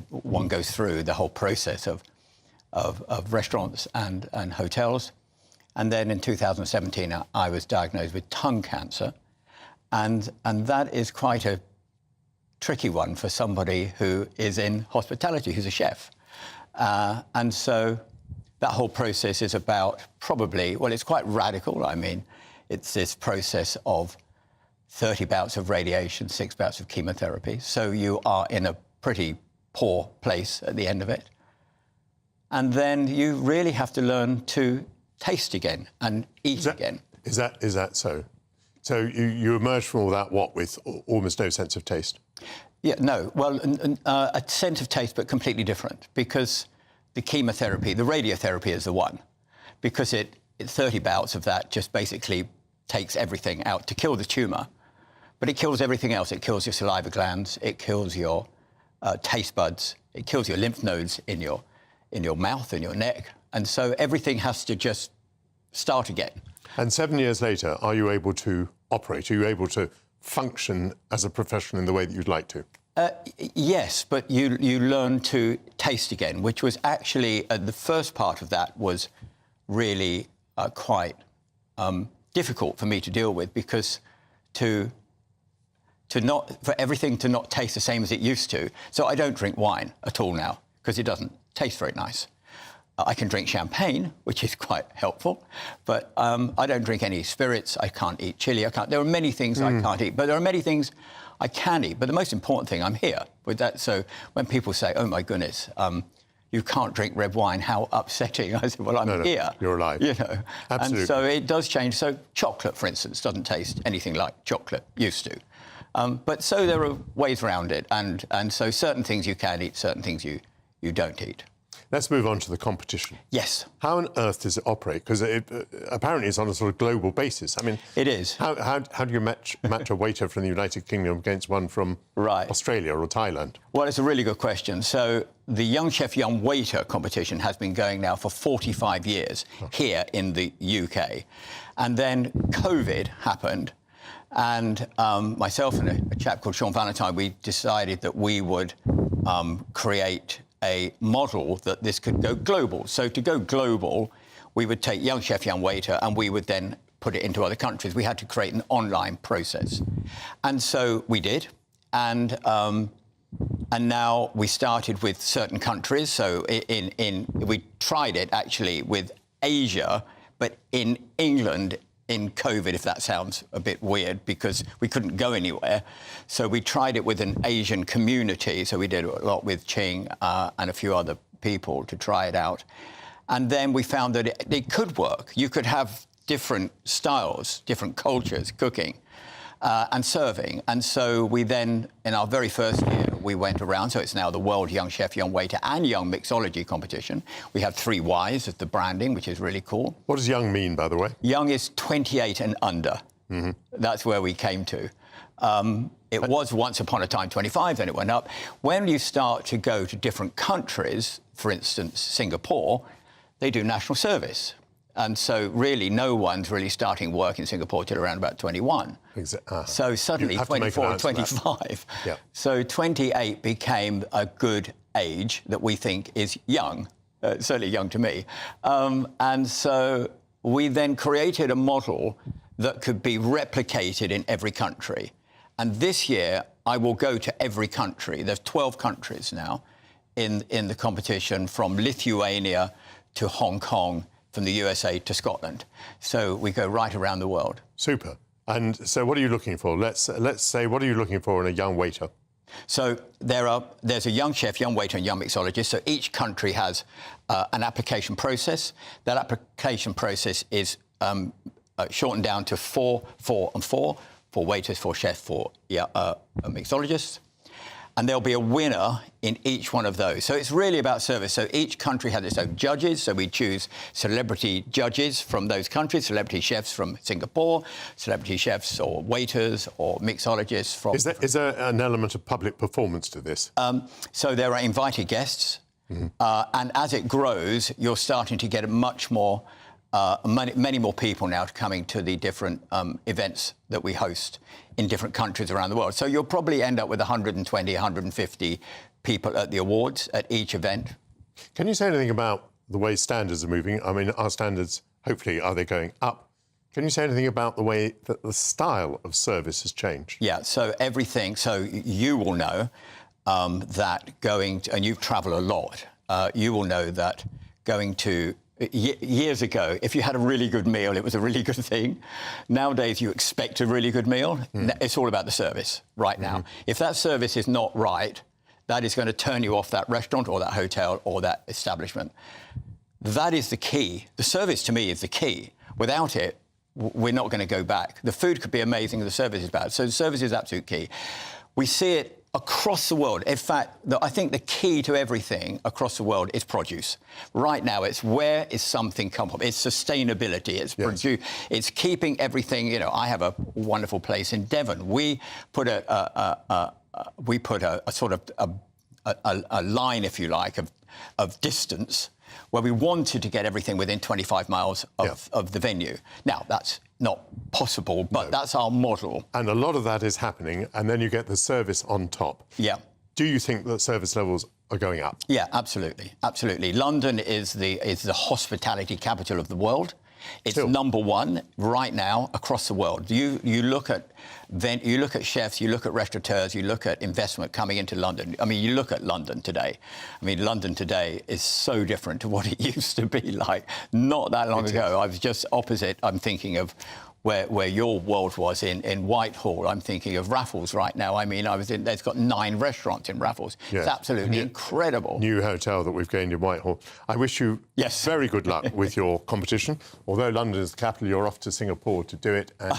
one goes through the whole process of restaurants and hotels. And then in 2017, I was diagnosed with tongue cancer. And that is quite a tricky one for somebody who is in hospitality, who's a chef. And so that whole process is about it's quite radical. I mean, it's this process of 30 bouts of radiation, 6 bouts of chemotherapy. So you are in a pretty poor place at the end of it. And then you really have to learn to taste again and eat again. Is that so? So you emerged from all that, what, with almost no sense of taste? Yeah, no. Well, a sense of taste, but completely different, because the chemotherapy, the radiotherapy is the one, because 30 bouts of that just basically takes everything out to kill the tumour. But it kills everything else. It kills your saliva glands. It kills your taste buds. It kills your lymph nodes in your mouth and your neck. And so everything has to just start again. And 7 years later, are you able to operate? Are you able to function as a professional in the way that you'd like to? Yes, but you learn to taste again, which was actually the first part of that was really quite difficult for me to deal with, because for everything to not taste the same as it used to. So I don't drink wine at all now, because it doesn't taste very nice. I can drink champagne, which is quite helpful, but I don't drink any spirits. I can't eat chili. There are many things I can't eat, but there are many things I can eat. But the most important thing, I'm here with that. So when people say, "Oh my goodness, you can't drink red wine," how upsetting! I said, "Well, I'm here. You're alive." You know, Absolutely. And so it does change. So chocolate, for instance, doesn't taste anything like chocolate used to. But so there are ways around it, and so certain things you can eat, certain things you don't eat. Let's move on to the competition. Yes. How on earth does it operate? Because apparently it's on a sort of global basis. I mean, it is. How do you match a waiter from the United Kingdom against one from Australia or Thailand? Well, it's a really good question. So the Young Chef, Young Waiter competition has been going now for 45 years here in the UK. And then COVID happened. And myself and a chap called Sean Valentine, we decided that we would create a model that this could go global. So to go global, we would take Young Chef, Young Waiter, and we would then put it into other countries. We had to create an online process. And so we did. And now we started with certain countries. So we tried it actually with Asia, but in England, in COVID, if that sounds a bit weird, because we couldn't go anywhere. So we tried it with an Asian community. So we did a lot with Ching and a few other people to try it out. And then we found that it could work. You could have different styles, different cultures, cooking and serving. And so we then, in our very first year, we went around. So it's now the World Young Chef, Young Waiter and Young Mixology competition. We have 3 Ys as the branding, which is really cool. What does young mean, by the way? Young is 28 and under. Mm-hmm. That's where we came to. It was once upon a time 25, then it went up. When you start to go to different countries, for instance, Singapore, they do national service. And so really no one's really starting work in Singapore till around about 21. So suddenly 24, 25. Yeah. So 28 became a good age that we think is young, certainly young to me. And so we then created a model that could be replicated in every country. And this year I will go to every country. There's 12 countries now in the competition, from Lithuania to Hong Kong, from the USA to Scotland. So we go right around the world. Super. And so what are you looking for? Let's say, what are you looking for in a young waiter? So there's a young chef, young waiter and young mixologist. So each country has an application process. That application process is shortened down to 4, 4 and 4. 4 waiters, 4 chefs, 4 mixologists. And there'll be a winner in each one of those. So it's really about service. So each country has its own judges. So we choose celebrity judges from those countries, celebrity chefs from Singapore, celebrity chefs or waiters or mixologists from... Is there an element of public performance to this? So there are invited guests. Mm-hmm. And as it grows, you're starting to get a much more... many more people now coming to the different events that we host in different countries around the world. So you'll probably end up with 120, 150 people at the awards at each event. Can you say anything about the way standards are moving? I mean, our standards, hopefully, are they going up? Can you say anything about the way that the style of service has changed? Yeah, so everything. So you will know that going to, and you travel a lot, you will know that going to... Years ago, if you had a really good meal, it was a really good thing. Nowadays, you expect a really good meal. It's all about the service right now. If that service is not right, that is going to turn you off that restaurant or that hotel or that establishment. That is the key. The service, to me, is the key. Without it, we're not going to go back. The food could be amazing, the service is bad. So the service is absolute key. We see it across the world. In fact, I think the key to everything across the world is produce. Right now, it's where is something come from? It's sustainability. It's produce. It's keeping everything. You know, I have a wonderful place in Devon. We put a sort of a line, if you like, of distance where we wanted to get everything within 25 miles of the venue. Now, that's not possible, but that's our model. And a lot of that is happening, and then you get the service on top. Yeah. Do you think that service levels are going up? Yeah, absolutely, absolutely. London is the hospitality capital of the world. It's number one right now across the world. You look at chefs, you look at restaurateurs, you look at investment coming into London. I mean, you look at London today. I mean, London today is so different to what it used to be like not that long ago. I was just opposite. I'm thinking of where your world was in Whitehall. I'm thinking of Raffles right now. I mean, there's got 9 restaurants in Raffles. Yes. It's absolutely incredible. New hotel that we've gained in Whitehall. I wish you very good luck with your competition. Although London is the capital, you're off to Singapore to do it, and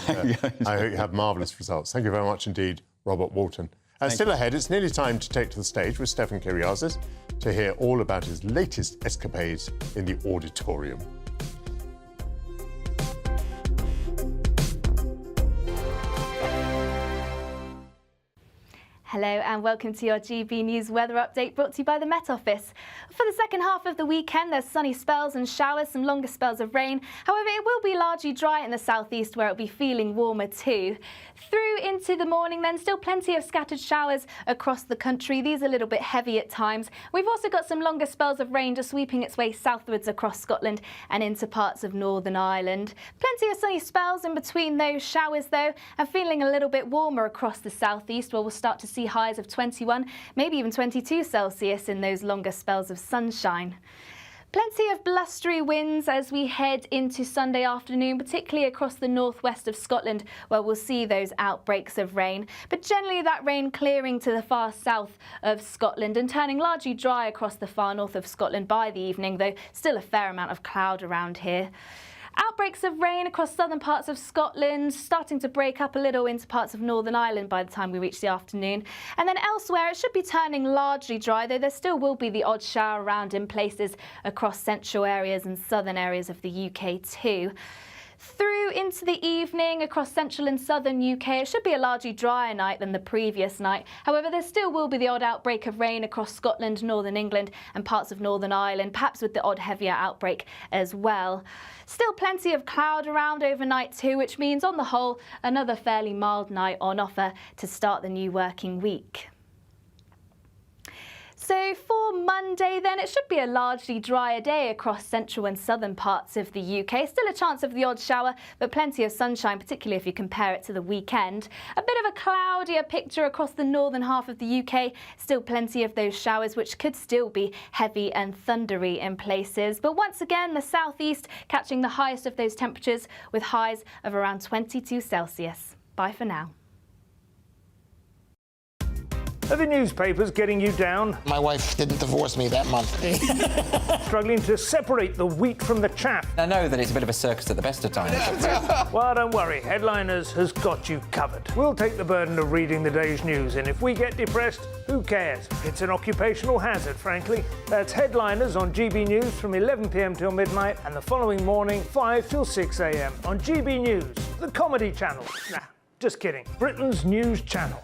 I hope you have marvellous results. Thank you very much indeed, Robert Walton. Still ahead, it's nearly time to take to the stage with Stefan Kyriazis to hear all about his latest escapades in the auditorium. Hello and welcome to your GB News weather update brought to you by the Met Office. For the second half of the weekend, there's sunny spells and showers, some longer spells of rain. However, it will be largely dry in the southeast where it'll be feeling warmer too. Through into the morning then, still plenty of scattered showers across the country. These are a little bit heavy at times. We've also got some longer spells of rain just sweeping its way southwards across Scotland and into parts of Northern Ireland. Plenty of sunny spells in between those showers though, and feeling a little bit warmer across the southeast where we'll start to see highs of 21, maybe even 22 Celsius in those longer spells of sunshine. Plenty of blustery winds as we head into Sunday afternoon, particularly across the northwest of Scotland, where we'll see those outbreaks of rain. But generally that rain clearing to the far south of Scotland and turning largely dry across the far north of Scotland by the evening, though still a fair amount of cloud around here. Outbreaks of rain across southern parts of Scotland, starting to break up a little into parts of Northern Ireland by the time we reach the afternoon. And then elsewhere, it should be turning largely dry, though there still will be the odd shower around in places across central areas and southern areas of the UK too. Through into the evening across central and southern UK, it should be a largely drier night than the previous night. However, there still will be the odd outbreak of rain across Scotland, northern England and parts of Northern Ireland, perhaps with the odd heavier outbreak as well. Still plenty of cloud around overnight too, which means on the whole, another fairly mild night on offer to start the new working week. So for Monday then, it should be a largely drier day across central and southern parts of the UK. Still a chance of the odd shower, but plenty of sunshine, particularly if you compare it to the weekend. A bit of a cloudier picture across the northern half of the UK. Still plenty of those showers, which could still be heavy and thundery in places. But once again, the southeast catching the highest of those temperatures with highs of around 22 Celsius. Bye for now. Are the newspapers getting you down? My wife didn't divorce me that month. Struggling to separate the wheat from the chaff? I know that it's a bit of a circus at the best of times. Well, don't worry, Headliners has got you covered. We'll take the burden of reading the day's news, and if we get depressed, who cares? It's an occupational hazard, frankly. That's Headliners on GB News from 11 p.m. till midnight, and the following morning, 5 till 6 a.m. on GB News, the comedy channel. Nah, just kidding. Britain's news channel.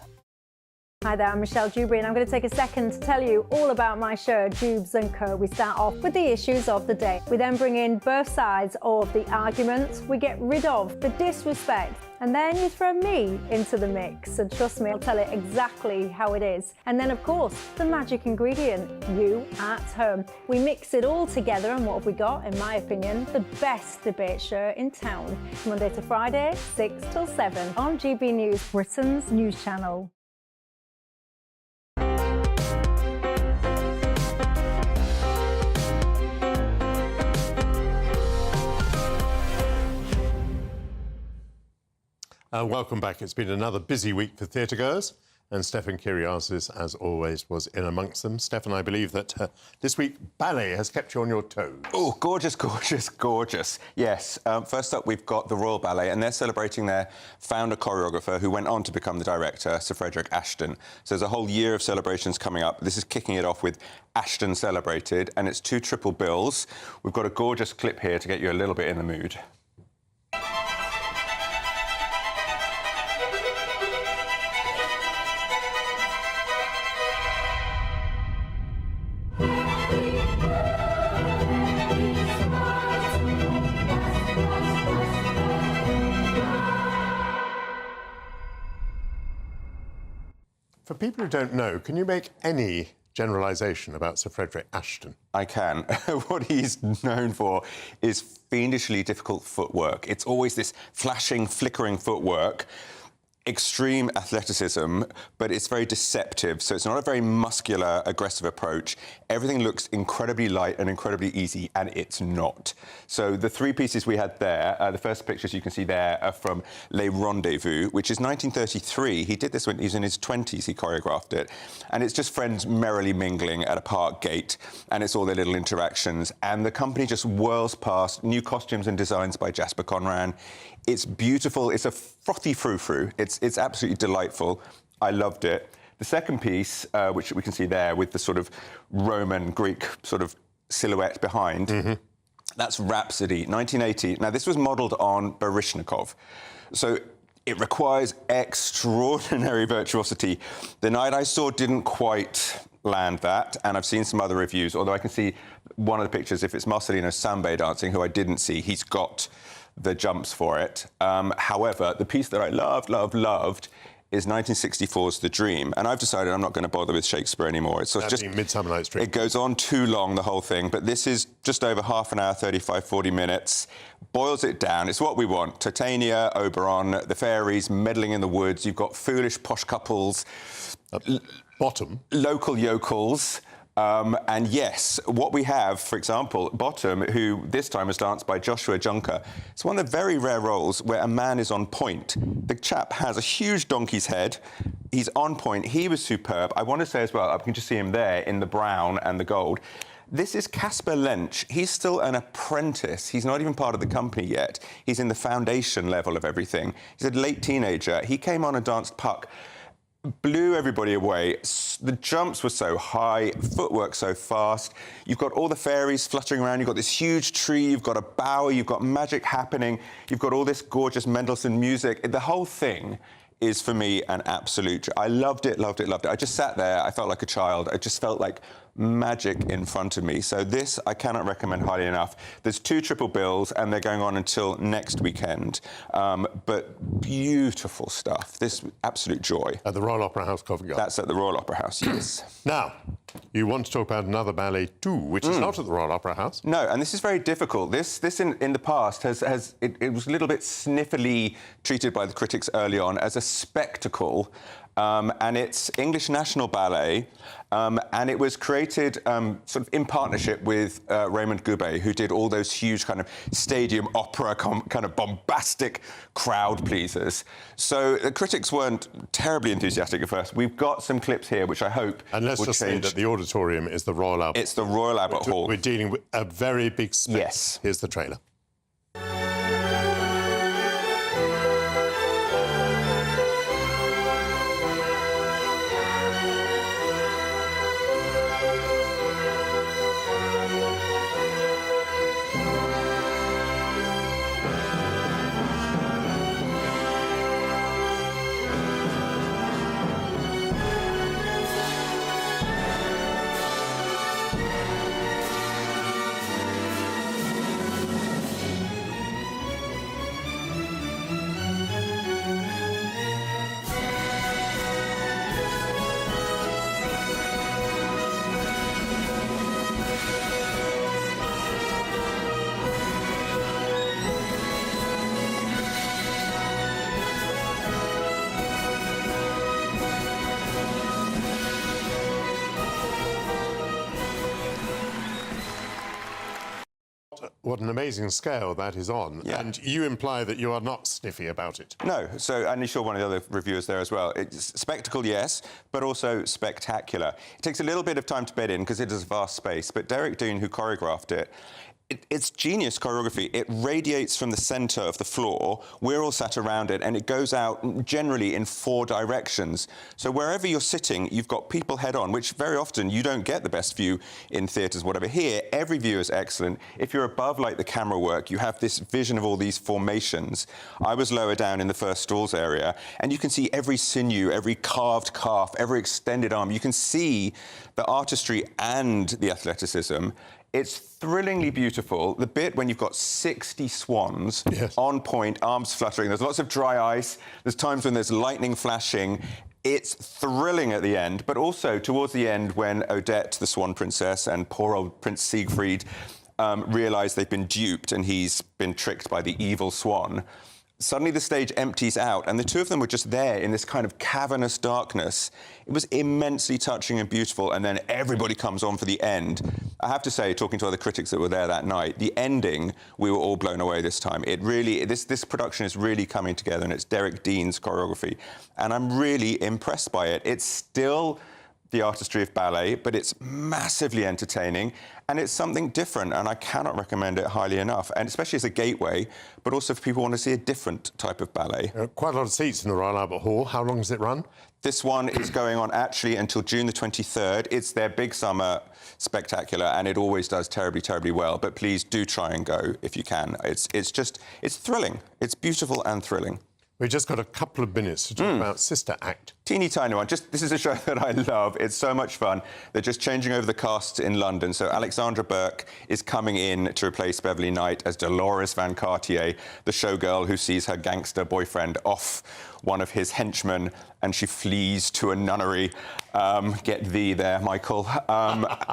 Hi there, I'm Michelle Dewberry and I'm going to take a second to tell you all about my show, Dubes & Co. We start off with the issues of the day. We then bring in both sides of the argument. We get rid of the disrespect. And then you throw me into the mix. And trust me, I'll tell it exactly how it is. And then, of course, the magic ingredient, you at home. We mix it all together and what have we got, in my opinion, the best debate show in town. Monday to Friday, 6 till 7 on GB News, Britain's news channel. Welcome back. It's been another busy week for theatregoers. and Stefan Kyriazis, as always, was in amongst them. Stefan, I believe that this week ballet has kept you on your toes. Oh, gorgeous, gorgeous, gorgeous. Yes. First up, we've got the Royal Ballet, and they're celebrating their founder choreographer, who went on to become the director, Sir Frederick Ashton. So there's a whole year of celebrations coming up. This is kicking it off with Ashton Celebrated, and it's 2 triple bills. We've got a gorgeous clip here to get you a little bit in the mood. For people who don't know, can you make any generalisation about Sir Frederick Ashton? I can. What he's known for is fiendishly difficult footwork. It's always this flashing, flickering footwork, extreme athleticism, but it's very deceptive. So it's not a very muscular, aggressive approach. Everything looks incredibly light and incredibly easy, and it's not. So the 3 pieces we had there, the first pictures you can see there are from Les Rendezvous, which is 1933. He did this when he was in his 20s, he choreographed it. And it's just friends merrily mingling at a park gate, and it's all their little interactions. And the company just whirls past new costumes and designs by Jasper Conran. It's beautiful. It's a frothy frou-frou. It's absolutely delightful. I loved it. The second piece, which we can see there with the sort of Roman, Greek sort of silhouette behind, that's Rhapsody, 1980. Now, this was modelled on Baryshnikov. So it requires extraordinary virtuosity. The night I saw didn't quite land that, and I've seen some other reviews, although I can see one of the pictures, if it's Marcelino Sambe dancing, who I didn't see, he's got the jumps for it. However, the piece that I loved is 1964's The Dream, and I've decided I'm not going to bother with Shakespeare anymore. It's just Midsummer Night's Dream. It goes on too long, the whole thing, but this is just over half an hour, 35, 40 minutes. Boils it down. It's what we want. Titania, Oberon, the fairies meddling in the woods. You've got foolish posh couples. Bottom. Local yokels. And yes, what we have, for example, Bottom, who this time was danced by Joshua Junker. It's one of the very rare roles where a man is on point. The chap has a huge donkey's head. He's on point. He was superb. I want to say as well, I can just see him there in the brown and the gold. This is Casper Lench. He's still an apprentice. He's not even part of the company yet. He's in the foundation level of everything. He's a late teenager. He came on and danced Puck. Blew everybody away. The jumps were so high, footwork so fast. You've got all the fairies fluttering around. You've got this huge tree. You've got a bower. You've got magic happening. You've got all this gorgeous Mendelssohn music. The whole thing is, for me, an absolute... I loved it, loved it, loved it. I just sat there. I felt like a child. I just felt like magic in front of me. So this I cannot recommend highly enough. There's 2 triple bills, and they're going on until next weekend. But beautiful stuff. This absolute joy. At the Royal Opera House, Covent Garden. That's at the Royal Opera House, yes. Now, you want to talk about another ballet too, which is not at the Royal Opera House. No, and this is very difficult. This in the past it was a little bit sniffily treated by the critics early on as a spectacle. And it's English National Ballet, and it was created sort of in partnership with Raymond Goubet, who did all those huge kind of stadium opera, kind of bombastic crowd pleasers. So the critics weren't terribly enthusiastic at first. We've got some clips here, which I hope And let's will just change. say that the auditorium is the Royal Albert. It's the Royal Albert Hall. We're dealing with a very big space. Yes. Here's the trailer. what an amazing scale that is on. Yeah. And you imply that you are not sniffy about it. No, so, and you saw one of the other reviewers there as well. It's spectacle, yes, but also spectacular. It takes a little bit of time to bed in because it is a vast space, but Derek Dean, who choreographed it, it's genius choreography. It radiates from the centre of the floor. We're all sat around it, and it goes out generally in 4 directions. So wherever you're sitting, you've got people head on, which very often you don't get the best view in theatres, whatever. Here, every view is excellent. If you're above, like, the camera work, you have this vision of all these formations. I was lower down in the first stalls area, and you can see every sinew, every carved calf, every extended arm. You can see the artistry and the athleticism. It's thrillingly beautiful. The bit when you've got 60 swans on point, arms fluttering, there's lots of dry ice, there's times when there's lightning flashing. It's thrilling at the end, but also towards the end when Odette, the Swan Princess, and poor old Prince Siegfried realise they've been duped and he's been tricked by the evil swan. Suddenly the stage empties out, and the two of them were just there in this kind of cavernous darkness. It was immensely touching and beautiful, and then everybody comes on for the end. I have to say, talking to other critics that were there that night, the ending, we were all blown away this time. It really, this production is really coming together, and it's Derek Dean's choreography, and I'm really impressed by it. It's still the artistry of ballet, but it's massively entertaining, and it's something different, and I cannot recommend it highly enough, and especially as a gateway, but also if people want to see a different type of ballet. Quite a lot of seats in the Royal Albert Hall. How long does it run? This one is going on actually until June the 23rd. It's their big summer spectacular, and it always does terribly, terribly well, but please do try and go if you can. It's thrilling. It's beautiful and thrilling. We've just got a couple of minutes to talk about Sister Act. Teeny tiny one. This is a show that I love. It's so much fun. They're just changing over the cast in London. So Alexandra Burke is coming in to replace Beverly Knight as Dolores Van Cartier, the showgirl who sees her gangster boyfriend off one of his henchmen, and she flees to a nunnery. Get thee there, Michael.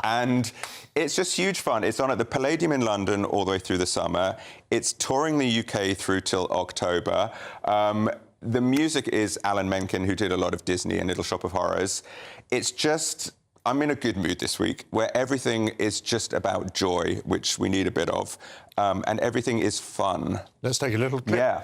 And it's just huge fun. It's on at the Palladium in London all the way through the summer. It's touring the UK through till October. The music is Alan Menken, who did a lot of Disney and Little Shop of Horrors. It's just, I'm in a good mood this week, where everything is just about joy, which we need a bit of, and everything is fun. Let's take a little clip. Yeah.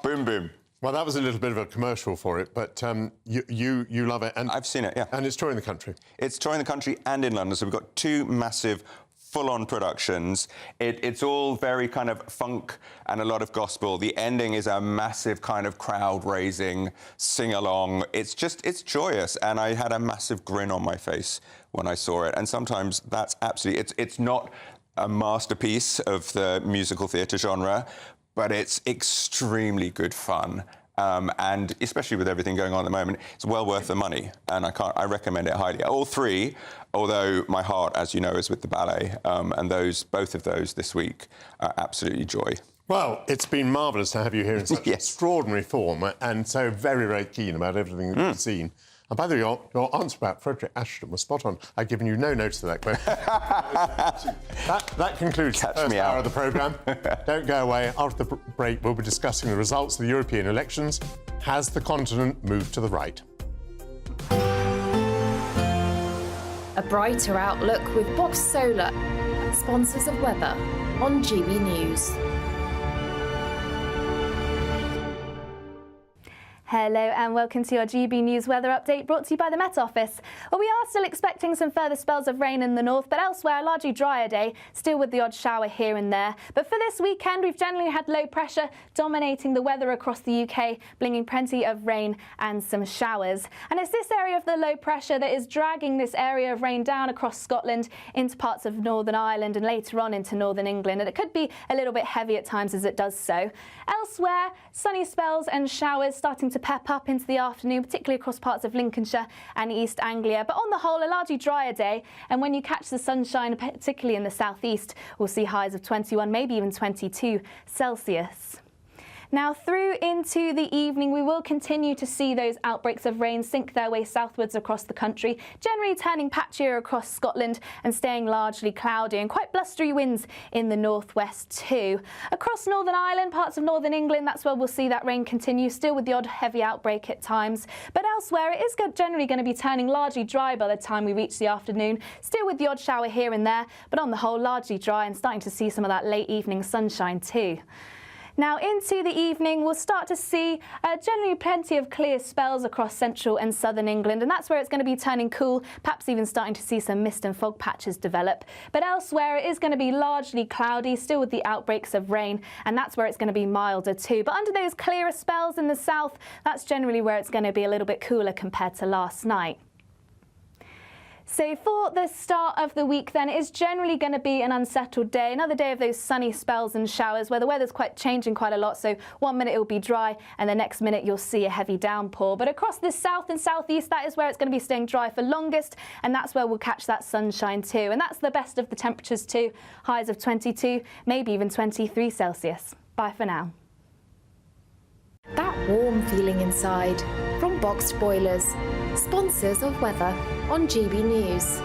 Boom, boom. Well, that was a little bit of a commercial for it, but you love it. And I've seen it, yeah. And it's touring the country. It's touring the country and in London, so we've got 2 massive full-on productions. It's all very kind of funk and a lot of gospel. The ending is a massive kind of crowd-raising sing-along. It's joyous, and I had a massive grin on my face when I saw it. And sometimes that's absolutely... It's not a masterpiece of the musical theatre genre, but it's extremely good fun. And especially with everything going on at the moment, it's well worth the money, and I recommend it highly. All 3, although my heart, as you know, is with the ballet, and both of those this week are absolutely joy. Well, it's been marvellous to have you here in such extraordinary form, and so very, very keen about everything that you've seen. And by the way, your answer about Frederick Ashton was spot on. I've given you no notice of that question. that concludes the first hour of the programme. Don't go away. After the break, we'll be discussing the results of the European elections. Has the continent moved to the right? A brighter outlook with Box Solar, sponsors of weather on GB News. Hello and welcome to your GB News weather update brought to you by the Met Office. Well, we are still expecting some further spells of rain in the north, but elsewhere a largely drier day, still with the odd shower here and there. But for this weekend, we've generally had low pressure dominating the weather across the UK, bringing plenty of rain and some showers. And it's this area of the low pressure that is dragging this area of rain down across Scotland into parts of Northern Ireland and later on into Northern England. And it could be a little bit heavy at times as it does so. Elsewhere, sunny spells and showers starting to pep up into the afternoon, particularly across parts of Lincolnshire and East Anglia. But on the whole, a largely drier day. And when you catch the sunshine, particularly in the southeast, we'll see highs of 21, maybe even 22 Celsius. Now, through into the evening, we will continue to see those outbreaks of rain sink their way southwards across the country, generally turning patchier across Scotland and staying largely cloudy, and quite blustery winds in the northwest too. Across Northern Ireland, parts of northern England, that's where we'll see that rain continue, still with the odd heavy outbreak at times. But elsewhere, it is generally going to be turning largely dry by the time we reach the afternoon, still with the odd shower here and there, but on the whole, largely dry and starting to see some of that late evening sunshine too. Now into the evening, we'll start to see generally plenty of clear spells across central and southern England, and that's where it's going to be turning cool, perhaps even starting to see some mist and fog patches develop. But elsewhere, it is going to be largely cloudy, still with the outbreaks of rain, and that's where it's going to be milder too. But under those clearer spells in the south, that's generally where it's going to be a little bit cooler compared to last night. So for the start of the week then, it is generally going to be an unsettled day. Another day of those sunny spells and showers where the weather's changing quite a lot. So one minute it will be dry and the next minute you'll see a heavy downpour. But across the south and southeast, that is where it's going to be staying dry for longest. And that's where we'll catch that sunshine too. And that's the best of the temperatures too. Highs of 22, maybe even 23 Celsius. Bye for now. That warm feeling inside from Boxed Boilers, sponsors of weather on GB News.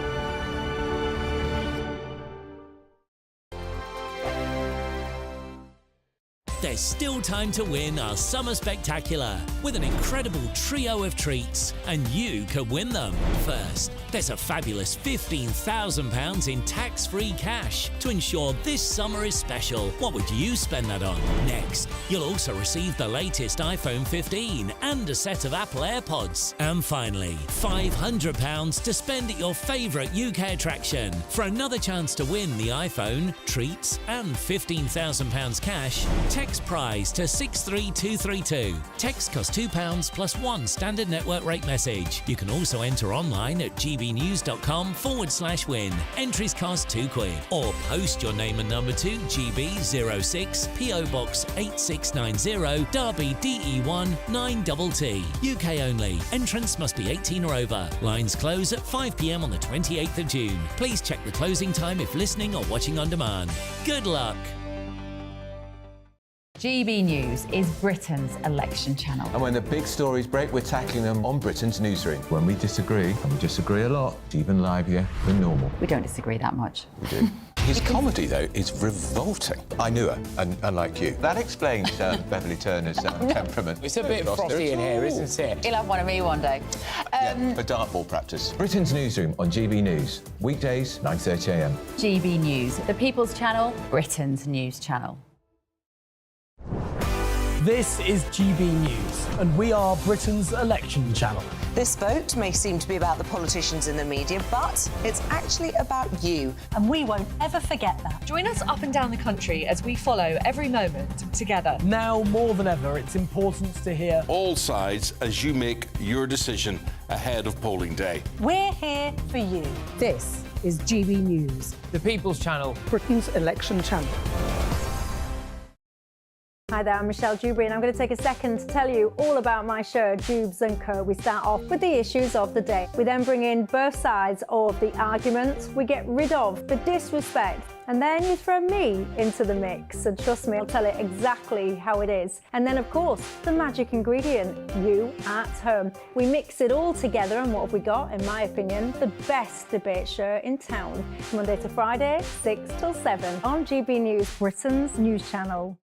There's still time to win our Summer Spectacular with an incredible trio of treats, and you could win them. First, there's a fabulous £15,000 in tax-free cash to ensure this summer is special. What would you spend that on? Next, you'll also receive the latest iPhone 15 and a set of Apple AirPods. And finally, £500 to spend at your favourite UK attraction. For another chance to win the iPhone, treats and £15,000 cash, text prize to 63232. Text costs £2 plus one standard network rate message. You can also enter online at gbnews.com/win. Entries cost £2 or post your name and number to GB06 PO Box 8690 Derby DE1 9TT. UK only. Entrance must be 18 or over. Lines close at 5 p.m. on the 28th of June. Please check the closing time if listening or watching on demand. Good luck. GB News is Britain's election channel. And when the big stories break, we're tackling them on Britain's newsroom. When we disagree, and we disagree a lot, it's even livelier than normal. We don't disagree that much. We do. His comedy, though, is revolting. I knew her, unlike you. That explains Beverly Turner's temperament. It's a bit frosty in here, isn't it? He'll have one of me one day. For dartball practice. Britain's newsroom on GB News. Weekdays, 9:30 a.m. GB News, the People's Channel, Britain's news channel. This is GB News, and we are Britain's election channel. This vote may seem to be about the politicians in the media, but it's actually about you. And we won't ever forget that. Join us up and down the country as we follow every moment together. Now more than ever, it's important to hear all sides as you make your decision ahead of polling day. We're here for you. This is GB News, the People's Channel, Britain's election channel. Hi there, I'm Michelle Dewberry, and I'm going to take a second to tell you all about my show, Jubes & Co. We start off with the issues of the day. We then bring in both sides of the argument. We get rid of the disrespect. And then you throw me into the mix. And trust me, I'll tell it exactly how it is. And then, of course, the magic ingredient, you at home. We mix it all together, and what have we got? In my opinion, the best debate show in town. Monday to Friday, 6 till 7 on GB News, Britain's news channel.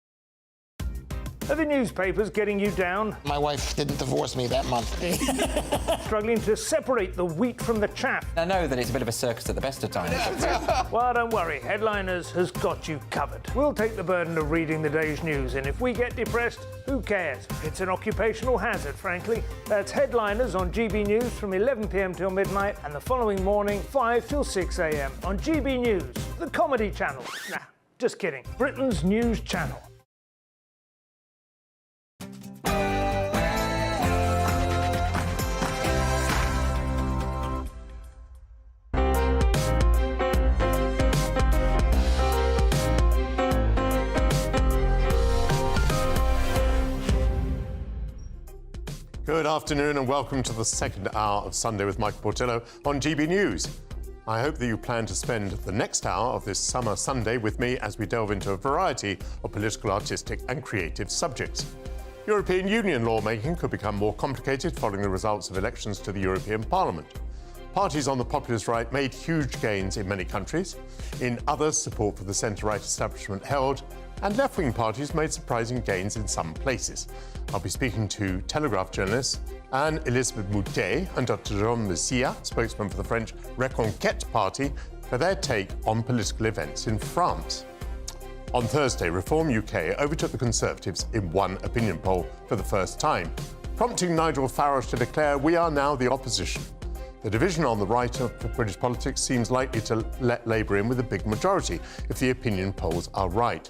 Are the newspapers getting you down? My wife didn't divorce me that month. Struggling to separate the wheat from the chaff? I know that it's a bit of a circus at the best of times. Well, don't worry, Headliners has got you covered. We'll take the burden of reading the day's news, and if we get depressed, who cares? It's an occupational hazard, frankly. That's Headliners on GB News from 11 p.m. till midnight, and the following morning, 5 till 6 a.m. on GB News, the comedy channel. Nah, just kidding. Britain's news channel. Good afternoon and welcome to the second hour of Sunday with Michael Portillo on GB News. I hope that you plan to spend the next hour of this summer Sunday with me as we delve into a variety of political, artistic and creative subjects. European Union lawmaking could become more complicated following the results of elections to the European Parliament. Parties on the populist right made huge gains in many countries. In others, support for the centre-right establishment held, and left-wing parties made surprising gains in some places. I'll be speaking to Telegraph journalists Anne-Elisabeth Moutet and Dr. Jérôme Messia, spokesman for the French Reconquête Party, for their take on political events in France. On Thursday, Reform UK overtook the Conservatives in one opinion poll for the first time, prompting Nigel Farage to declare, "We are now the opposition." The division on the right of British politics seems likely to let Labour in with a big majority if the opinion polls are right.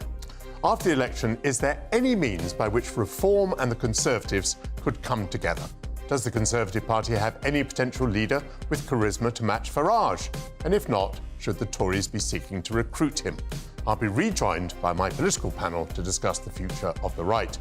After the election, is there any means by which Reform and the Conservatives could come together? Does the Conservative Party have any potential leader with charisma to match Farage? And if not, should the Tories be seeking to recruit him? I'll be rejoined by my political panel to discuss the future of the right.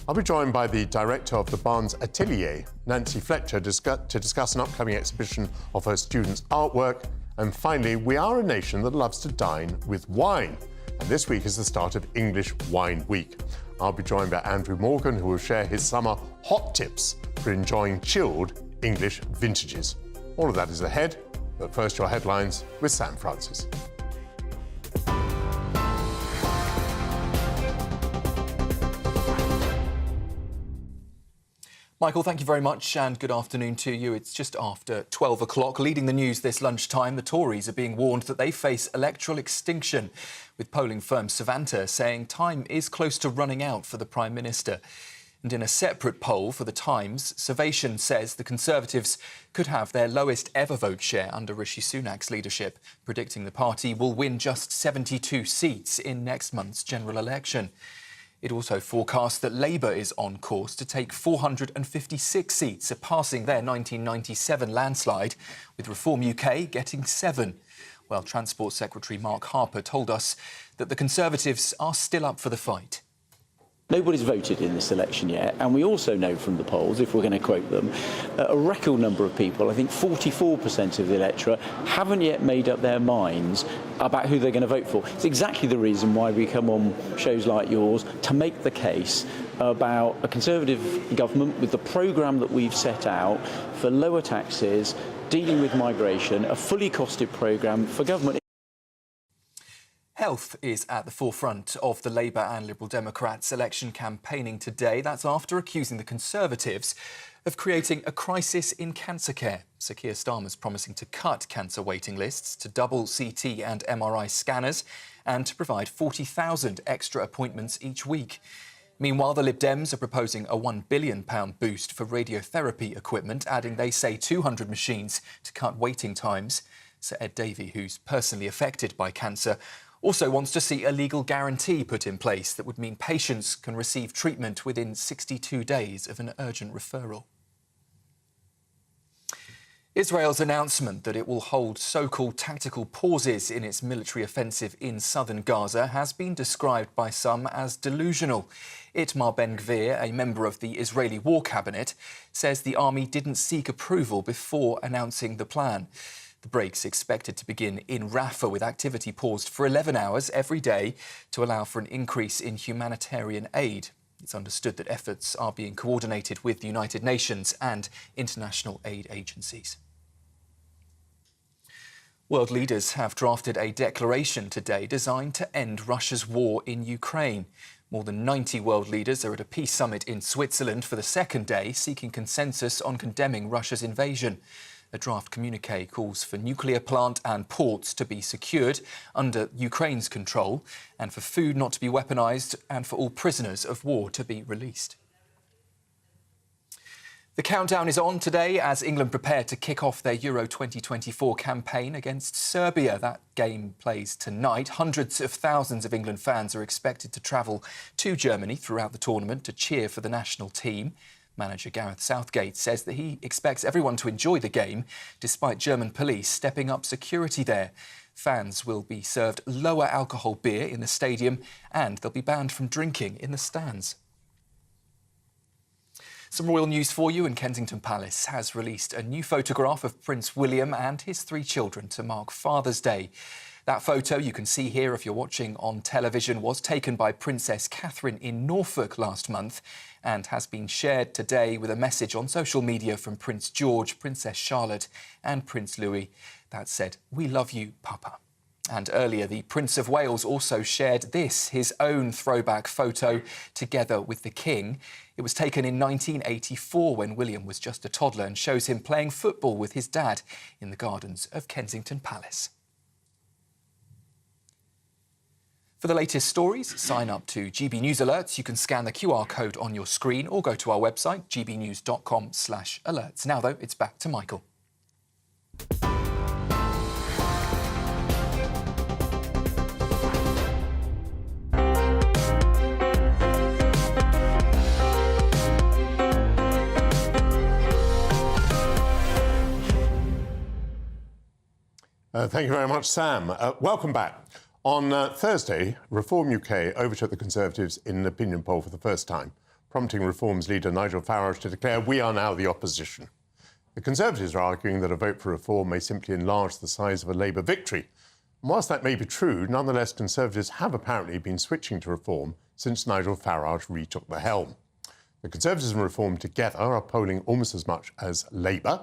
I'll be joined by the director of the Barnes Atelier, Nancy Fletcher, to discuss an upcoming exhibition of her students' artwork. And finally, we are a nation that loves to dine with wine. And this week is the start of English Wine Week. I'll be joined by Andrew Morgan, who will share his summer hot tips for enjoying chilled English vintages. All of that is ahead, but first your headlines with Sam Francis. Michael, thank you very much and good afternoon to you. It's just after 12 o'clock. Leading the news this lunchtime, the Tories are being warned that they face electoral extinction, with polling firm Savanta saying time is close to running out for the Prime Minister. And in a separate poll for The Times, Survation says the Conservatives could have their lowest ever vote share under Rishi Sunak's leadership, predicting the party will win just 72 seats in next month's general election. It also forecasts that Labour is on course to take 456 seats, surpassing their 1997 landslide, with Reform UK getting 7. Well, Transport Secretary Mark Harper told us that the Conservatives are still up for the fight. Nobody's voted in this election yet, and we also know from the polls, if we're going to quote them, a record number of people, I think 44% of the electorate, haven't yet made up their minds about who they're going to vote for. It's exactly the reason why we come on shows like yours, to make the case about a Conservative government with the programme that we've set out for lower taxes, dealing with migration, a fully costed programme for government. Health is at the forefront of the Labour and Liberal Democrats' election campaigning today. That's after accusing the Conservatives of creating a crisis in cancer care. Sir Keir Starmer's promising to cut cancer waiting lists, to double CT and MRI scanners, and to provide 40,000 extra appointments each week. Meanwhile, the Lib Dems are proposing a £1 billion boost for radiotherapy equipment, adding, they say, 200 machines to cut waiting times. Sir Ed Davey, who's personally affected by cancer, also wants to see a legal guarantee put in place that would mean patients can receive treatment within 62 days of an urgent referral. Israel's announcement that it will hold so-called tactical pauses in its military offensive in southern Gaza has been described by some as delusional. Itamar Ben-Gvir, a member of the Israeli War Cabinet, says the army didn't seek approval before announcing the plan. The break's expected to begin in Rafah, with activity paused for 11 hours every day to allow for an increase in humanitarian aid. It's understood that efforts are being coordinated with the United Nations and international aid agencies. World leaders have drafted a declaration today designed to end Russia's war in Ukraine. More than 90 world leaders are at a peace summit in Switzerland for the second day, seeking consensus on condemning Russia's invasion. A draft communiqué calls for nuclear plant and ports to be secured under Ukraine's control, and for food not to be weaponised, and for all prisoners of war to be released. The countdown is on today as England prepare to kick off their Euro 2024 campaign against Serbia. That game plays tonight. Hundreds of thousands of England fans are expected to travel to Germany throughout the tournament to cheer for the national team. Manager Gareth Southgate says that he expects everyone to enjoy the game, despite German police stepping up security there. Fans will be served lower alcohol beer in the stadium, and they'll be banned from drinking in the stands. Some royal news for you, and Kensington Palace has released a new photograph of Prince William and his 3 children to mark Father's Day. That photo you can see here if you're watching on television was taken by Princess Catherine in Norfolk last month and has been shared today with a message on social media from Prince George, Princess Charlotte and Prince Louis that said, "We love you, Papa." And earlier, the Prince of Wales also shared this, his own throwback photo, together with the King. It was taken in 1984 when William was just a toddler and shows him playing football with his dad in the gardens of Kensington Palace. For the latest stories, sign up to GB News Alerts. You can scan the QR code on your screen or go to our website, gbnews.com/alerts. Now, though, it's back to Michael. Thank you very much, Sam. Welcome back. On Thursday, Reform UK overtook the Conservatives in an opinion poll for the first time, prompting Reform's leader Nigel Farage to declare, "We are now the opposition." The Conservatives are arguing that a vote for Reform may simply enlarge the size of a Labour victory. And whilst that may be true, nonetheless, Conservatives have apparently been switching to Reform since Nigel Farage retook the helm. The Conservatives and Reform together are polling almost as much as Labour,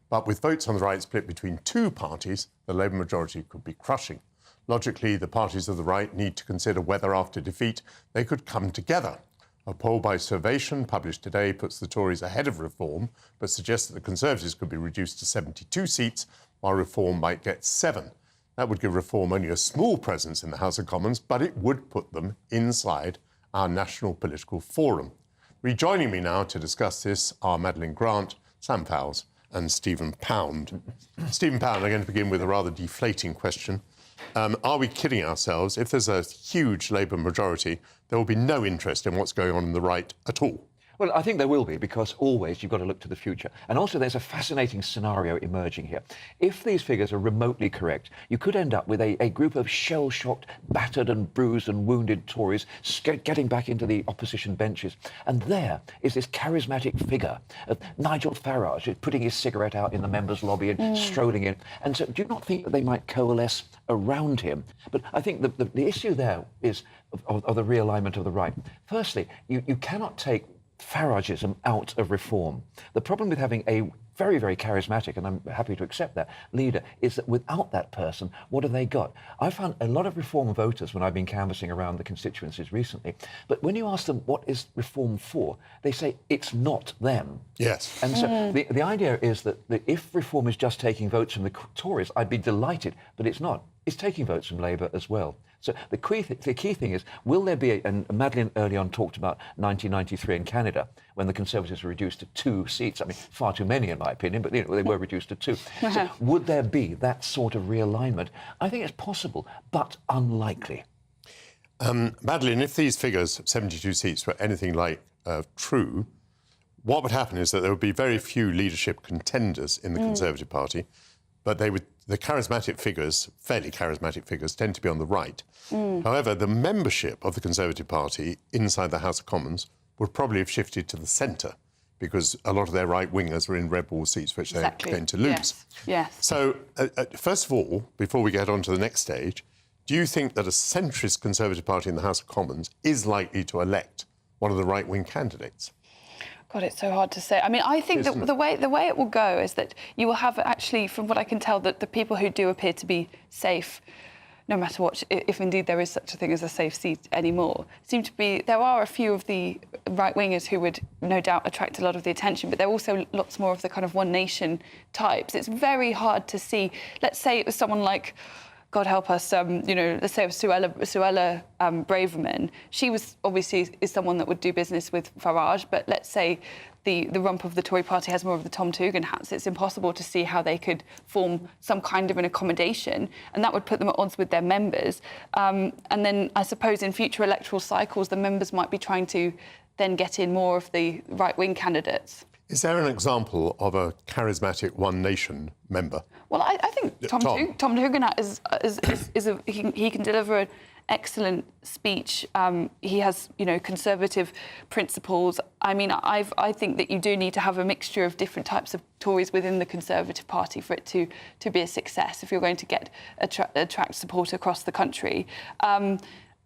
but with votes on the right split between 2 parties, the Labour majority could be crushing. Logically, the parties of the right need to consider whether, after defeat, they could come together. A poll by Survation, published today, puts the Tories ahead of Reform, but suggests that the Conservatives could be reduced to 72 seats, while Reform might get 7. That would give Reform only a small presence in the House of Commons, but it would put them inside our national political forum. Rejoining me now to discuss this are Madeline Grant, Sam Fowles and Stephen Pound. Stephen Pound, I'm going to begin with a rather deflating question. Are we kidding ourselves? If there's a huge Labour majority, there will be no interest in what's going on in the right at all. Well, I think there will be, because always you've got to look to the future. And also there's a fascinating scenario emerging here. If these figures are remotely correct, you could end up with a group of shell-shocked, battered and bruised and wounded Tories getting back into the opposition benches. And there is this charismatic figure of Nigel Farage putting his cigarette out in the members' lobby and strolling in. And so do you not think that they might coalesce around him? But I think the issue there is of the realignment of the right. Firstly, you cannot take Farageism out of Reform. The problem with having a very, very charismatic, and I'm happy to accept that, leader, is that without that person, what have they got? I found a lot of Reform voters when I've been canvassing around the constituencies recently, but when you ask them what is Reform for, they say it's not them. Yes. And so the idea is that if Reform is just taking votes from the Tories, I'd be delighted, but it's not. It's taking votes from Labour as well. So the key thing is, will there be, and Madeline early on talked about 1993 in Canada, when the Conservatives were reduced to 2 seats. I mean, far too many in my opinion, but they were reduced to 2. So would there be that sort of realignment? I think it's possible, but unlikely. Madeline, if these figures, 72 seats, were anything like true, what would happen is that there would be very few leadership contenders in the Conservative Party, but the charismatic figures, fairly charismatic figures, tend to be on the right. However, the membership of the Conservative Party inside the House of Commons would probably have shifted to the centre, because a lot of their right-wingers were in red wall seats, which they're going to lose. Yes. So, first of all, before we get on to the next stage, do you think that a centrist Conservative Party in the House of Commons is likely to elect one of the right-wing candidates? God, it's so hard to say. I mean, I think that the way it will go is that you will have, actually, from what I can tell, that the people who do appear to be safe, no matter what, if indeed there is such a thing as a safe seat anymore, seem to be, there are a few of the right-wingers who would no doubt attract a lot of the attention, but there are also lots more of the kind of one nation types. It's very hard to see. Let's say it was someone like, God help us, let's say it was Suella Braverman. She was obviously is someone that would do business with Farage, but let's say the rump of the Tory party has more of the Tom Tugendhat hats. It's impossible to see how they could form some kind of an accommodation, and that would put them at odds with their members. And then I suppose in future electoral cycles, the members might be trying to then get in more of the right-wing candidates. Is there an example of a charismatic One Nation member? Well, I think Tom Tugendhat he can deliver excellent speech. He has, conservative principles. I mean, I think that you do need to have a mixture of different types of Tories within the Conservative Party for it to be a success if you're going to attract support across the country.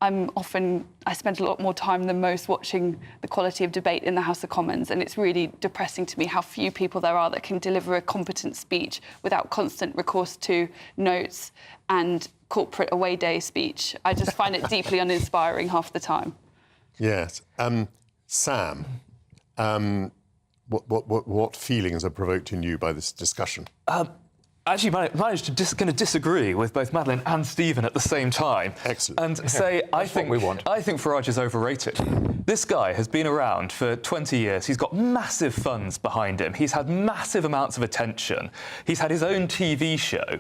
I spend a lot more time than most watching the quality of debate in the House of Commons, and it's really depressing to me how few people there are that can deliver a competent speech without constant recourse to notes and corporate away day speech. I just find it deeply uninspiring half the time. Yes. Sam, what feelings are provoked in you by this discussion? Actually managed to disagree with both Madeleine and Stephen at the same time. Excellent. And say, I think Farage is overrated. This guy has been around for 20 years. He's got massive funds behind him. He's had massive amounts of attention. He's had his own TV show.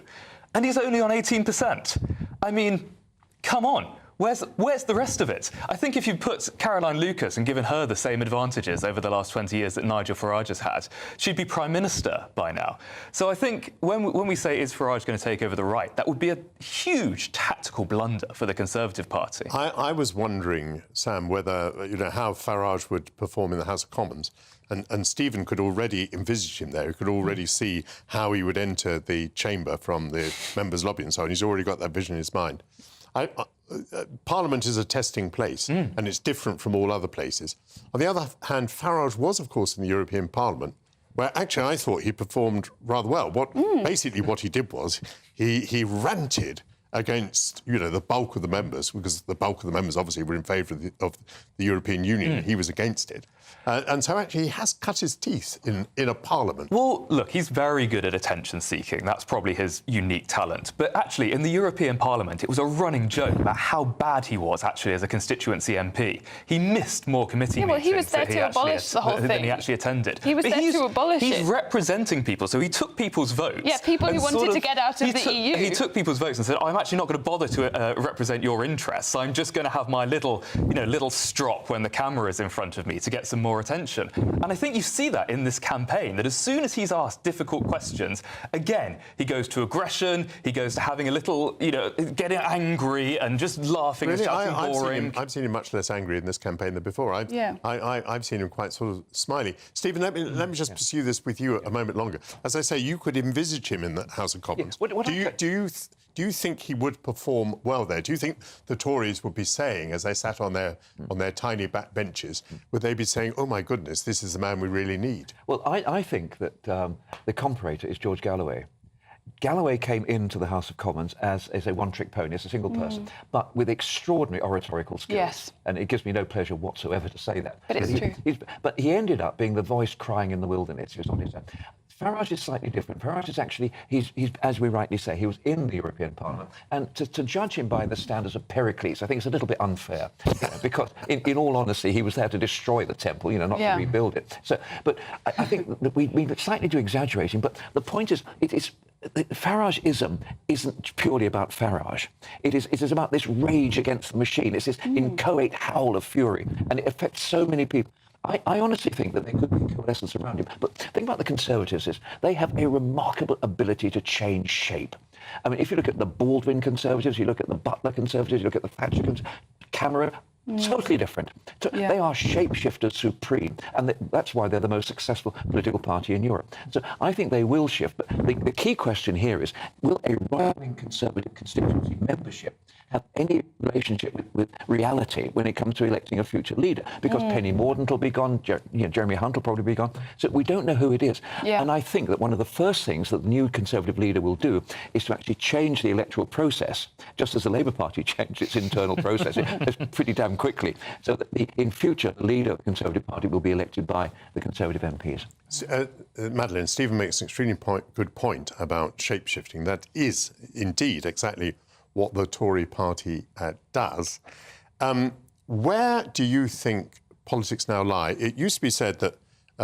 And he's only on 18%. I mean, come on. Where's the rest of it? I think if you put Caroline Lucas and given her the same advantages over the last 20 years that Nigel Farage has had, she'd be Prime Minister by now. So I think when we say, is Farage going to take over the right, that would be a huge tactical blunder for the Conservative Party. I was wondering, Sam, whether, how Farage would perform in the House of Commons. And Stephen could already envisage him there. He could already see how he would enter the chamber from the members' lobby and so on. He's already got that vision in his mind. Parliament is a testing place, and it's different from all other places. On the other hand, Farage was, of course, in the European Parliament, where actually I thought he performed rather well. Basically what he did was he ranted against, the bulk of the members, because the bulk of the members obviously were in favour of the European Union, and he was against it. And so actually he has cut his teeth in a parliament. Well, look, he's very good at attention-seeking. That's probably his unique talent. But actually, in the European Parliament, it was a running joke about how bad he was, actually, as a constituency MP. He missed more committee meetings he was there to abolish the whole thing. Than he actually attended. He was there to abolish it. He's representing people, so he took people's votes. Yeah, people who wanted to get out of the EU. He took people's votes and said, I'm actually not going to bother to represent your interests. I'm just going to have my little strop when the camera is in front of me to get some more attention. And I think you see that in this campaign, that as soon as he's asked difficult questions, again, he goes to aggression, he goes to having a little, getting angry and just laughing and shouting boring. I've seen him much less angry in this campaign than before. I've seen him quite sort of smiley. Stephen, let me just pursue this with you a moment longer. As I say, you could envisage him in the House of Commons. Do you think he would perform well there? Do you think the Tories would be saying, as they sat on their tiny back benches, would they be saying, oh my goodness, this is the man we really need? Well, I think that the comparator is George Galloway. Galloway came into the House of Commons as a one-trick pony, as a single person, but with extraordinary oratorical skills. Yes. And it gives me no pleasure whatsoever to say that. But it's true. But he ended up being the voice crying in the wilderness. He was on his own. Farage is slightly different. Farage is actually, he's as we rightly say, he was in the European Parliament. And to judge him by the standards of Pericles, I think it's a little bit unfair. Because, in all honesty, he was there to destroy the temple, not to rebuild it. So, but I think that we slightly do exaggerating. But the point is, Farageism isn't purely about Farage. It is about this rage against the machine. It's this inchoate howl of fury. And it affects so many people. I honestly think that there could be coalescence around him. But the thing about the Conservatives is they have a remarkable ability to change shape. I mean, if you look at the Baldwin Conservatives, you look at the Butler Conservatives, you look at the Thatcher Conservatives, Cameron, totally different. They are shapeshifters supreme, and that's why they're the most successful political party in Europe. So I think they will shift. But the key question here is, will a right-wing Conservative constituency membership have any relationship with reality when it comes to electing a future leader? Because Penny Mordaunt will be gone, Jeremy Hunt will probably be gone. So we don't know who it is. Yeah. And I think that one of the first things that the new Conservative leader will do is to actually change the electoral process, just as the Labour Party changed its internal process. It's pretty damn quickly. So that in future, the leader of the Conservative Party will be elected by the Conservative MPs. Madeleine, Stephen makes an extremely good point about shape-shifting. That is indeed exactly what the Tory party does. Where do you think politics now lie? It used to be said that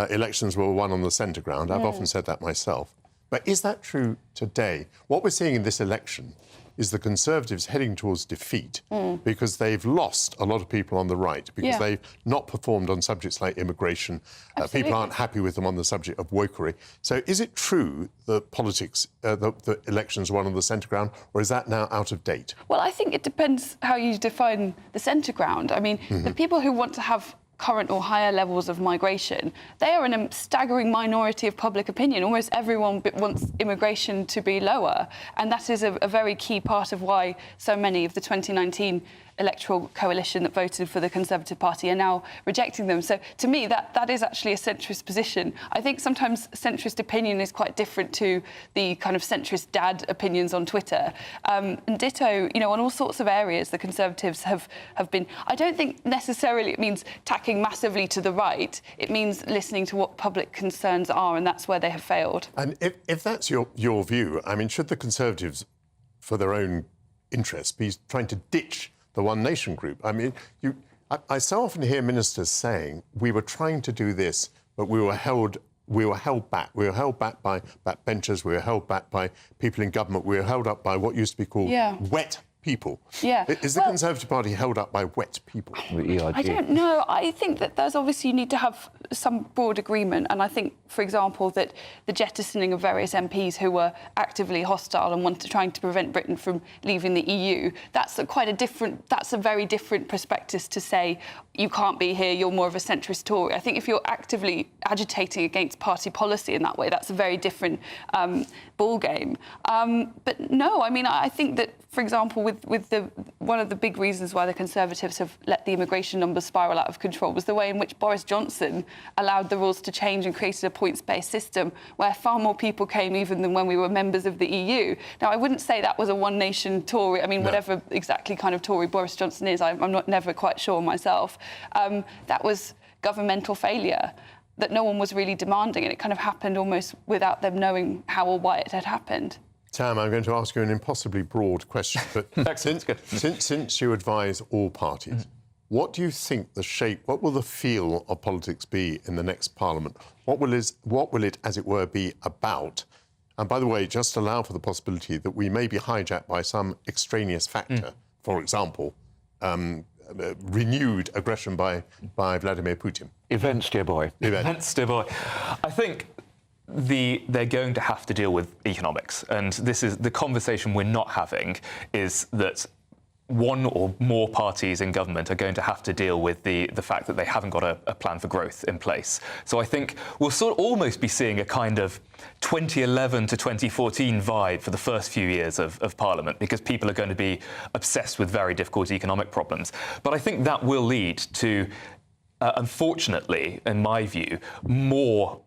elections were won on the centre ground. I've often said that myself. But is that true today? What we're seeing in this election is the Conservatives heading towards defeat because they've lost a lot of people on the right, because they've not performed on subjects like immigration. People aren't happy with them on the subject of wokery. So is it true that politics, the elections won on the centre ground, or is that now out of date? Well, I think it depends how you define the centre ground. I mean, the people who want to have current or higher levels of migration, they are in a staggering minority of public opinion. Almost everyone wants immigration to be lower, and that is a very key part of why so many of the 2019 electoral coalition that voted for the Conservative Party are now rejecting them. So to me, that is actually a centrist position. I think sometimes centrist opinion is quite different to the kind of centrist dad opinions on Twitter. And ditto, you know, on all sorts of areas, the Conservatives have been... I don't think necessarily it means tacking massively to the right. It means listening to what public concerns are, and that's where they have failed. And if that's your view, I mean, should the Conservatives, for their own interests, be trying to ditch the One Nation group? I mean, I so often hear ministers saying, we were trying to do this, but we were held back. We were held back by backbenchers, we were held back by people in government, we were held up by what used to be called wet people. Yeah. Is the Conservative Party held up by wet people? I don't know. I think that there's obviously you need to have some broad agreement, and I think, for example, that the jettisoning of various MPs who were actively hostile and trying to prevent Britain from leaving the EU, that's a very different prospectus to say you can't be here, you're more of a centrist Tory. I think if you're actively agitating against party policy in that way, that's a very different ball game. But no, I mean, I think that, for example, with one of the big reasons why the Conservatives have let the immigration numbers spiral out of control was the way in which Boris Johnson allowed the rules to change and created a points-based system where far more people came even than when we were members of the EU. Now, I wouldn't say that was a one-nation Tory. I mean, whatever exactly kind of Tory Boris Johnson is, I'm never quite sure myself. That was governmental failure that no one was really demanding, and it kind of happened almost without them knowing how or why it had happened. Tam, I'm going to ask you an impossibly broad question, but since you advise all parties, what do you think what will the feel of politics be in the next Parliament? What will it, as it were, be about? And by the way, just allow for the possibility that we may be hijacked by some extraneous factor, for example, renewed aggression by Vladimir Putin. Events, dear boy. Events, dear boy. I think they're going to have to deal with economics, and this is the conversation we're not having, is that one or more parties in government are going to have to deal with the fact that they haven't got a plan for growth in place. So I think we'll sort of almost be seeing a kind of 2011 to 2014 vibe for the first few years of Parliament, because people are going to be obsessed with very difficult economic problems. But I think that will lead to, unfortunately, in my view, more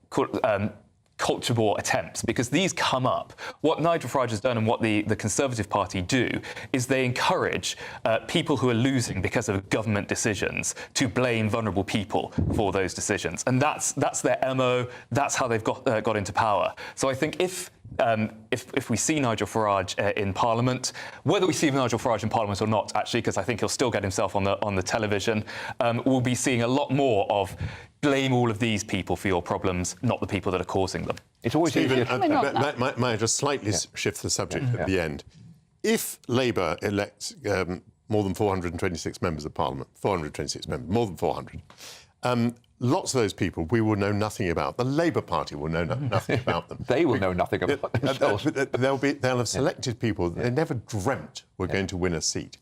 culture war attempts, because these come up. What Nigel Farage has done and what the Conservative Party do is they encourage people who are losing because of government decisions to blame vulnerable people for those decisions. And that's their MO, that's how they've got into power. So I think if we see Nigel Farage in Parliament, whether we see Nigel Farage in Parliament or not, actually, because I think he'll still get himself on the television, we'll be seeing a lot more of blame all of these people for your problems, not the people that are causing them. It's always Stephen, may I just slightly shift the subject at the end? If Labour elects more than 426 members of Parliament, 426 members, more than 400, lots of those people we will know nothing about. The Labour Party will know nothing about them. They will know nothing about themselves. They'll have selected people that they never dreamt were going to win a seat.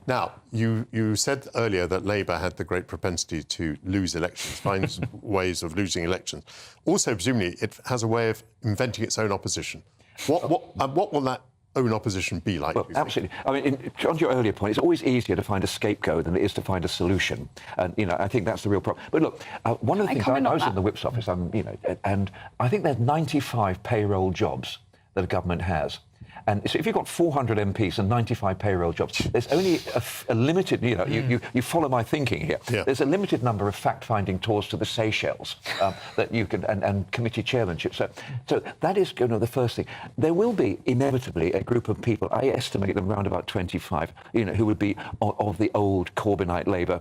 Now, you said earlier that Labour had the great propensity to lose elections, find ways of losing elections. Also, presumably, it has a way of inventing its own opposition. What will that own opposition be like? Well, absolutely. I mean, on your earlier point, it's always easier to find a scapegoat than it is to find a solution. And, you know, I think that's the real problem. But look, one of the things, I was in the Whip's office, and I think there's 95 payroll jobs that a government has. And so if you've got 400 MPs and 95 payroll jobs, there's only a limited, you know, you follow my thinking here. There's a limited number of fact-finding tours to the Seychelles that you can, and committee chairmanship. So that is, you know, the first thing. There will be inevitably a group of people, I estimate them around about 25, you know, who would be of the old Corbynite Labour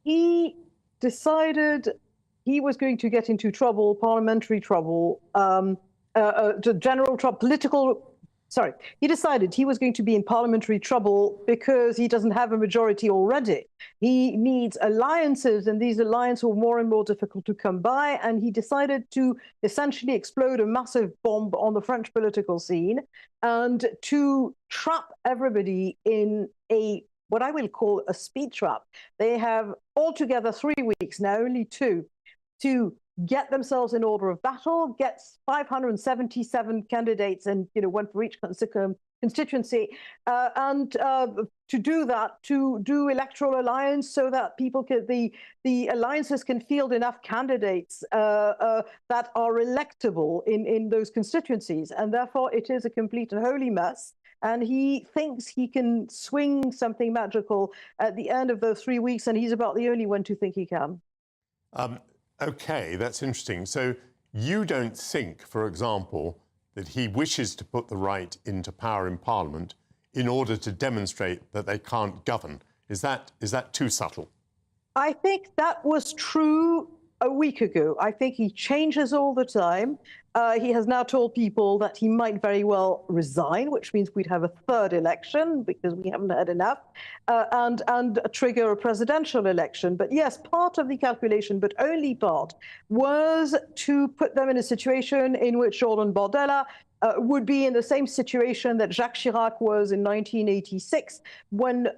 he decided he was going to get into trouble, parliamentary trouble, general trouble, political. Sorry, he decided he was going to be in parliamentary trouble because he doesn't have a majority already. He needs alliances, and these alliances were more and more difficult to come by, and he decided to essentially explode a massive bomb on the French political scene and to trap everybody in what I will call a speed trap. They have altogether 3 weeks, now only 2, to get themselves in order of battle, get 577 candidates, and one for each constituency, and to do that, to do electoral alliance so that the alliances can field enough candidates that are electable in those constituencies, and therefore it is a complete and holy mess. And he thinks he can swing something magical at the end of those 3 weeks, and he's about the only one to think he can. OK, that's interesting. So you don't think, for example, that he wishes to put the right into power in Parliament in order to demonstrate that they can't govern? Is that too subtle? I think that was true a week ago. I think he changes all the time. He has now told people that he might very well resign, which means we'd have a third election because we haven't had enough, and trigger a presidential election. But yes, part of the calculation, but only part, was to put them in a situation in which Jordan Bardella would be in the same situation that Jacques Chirac was in 1986 when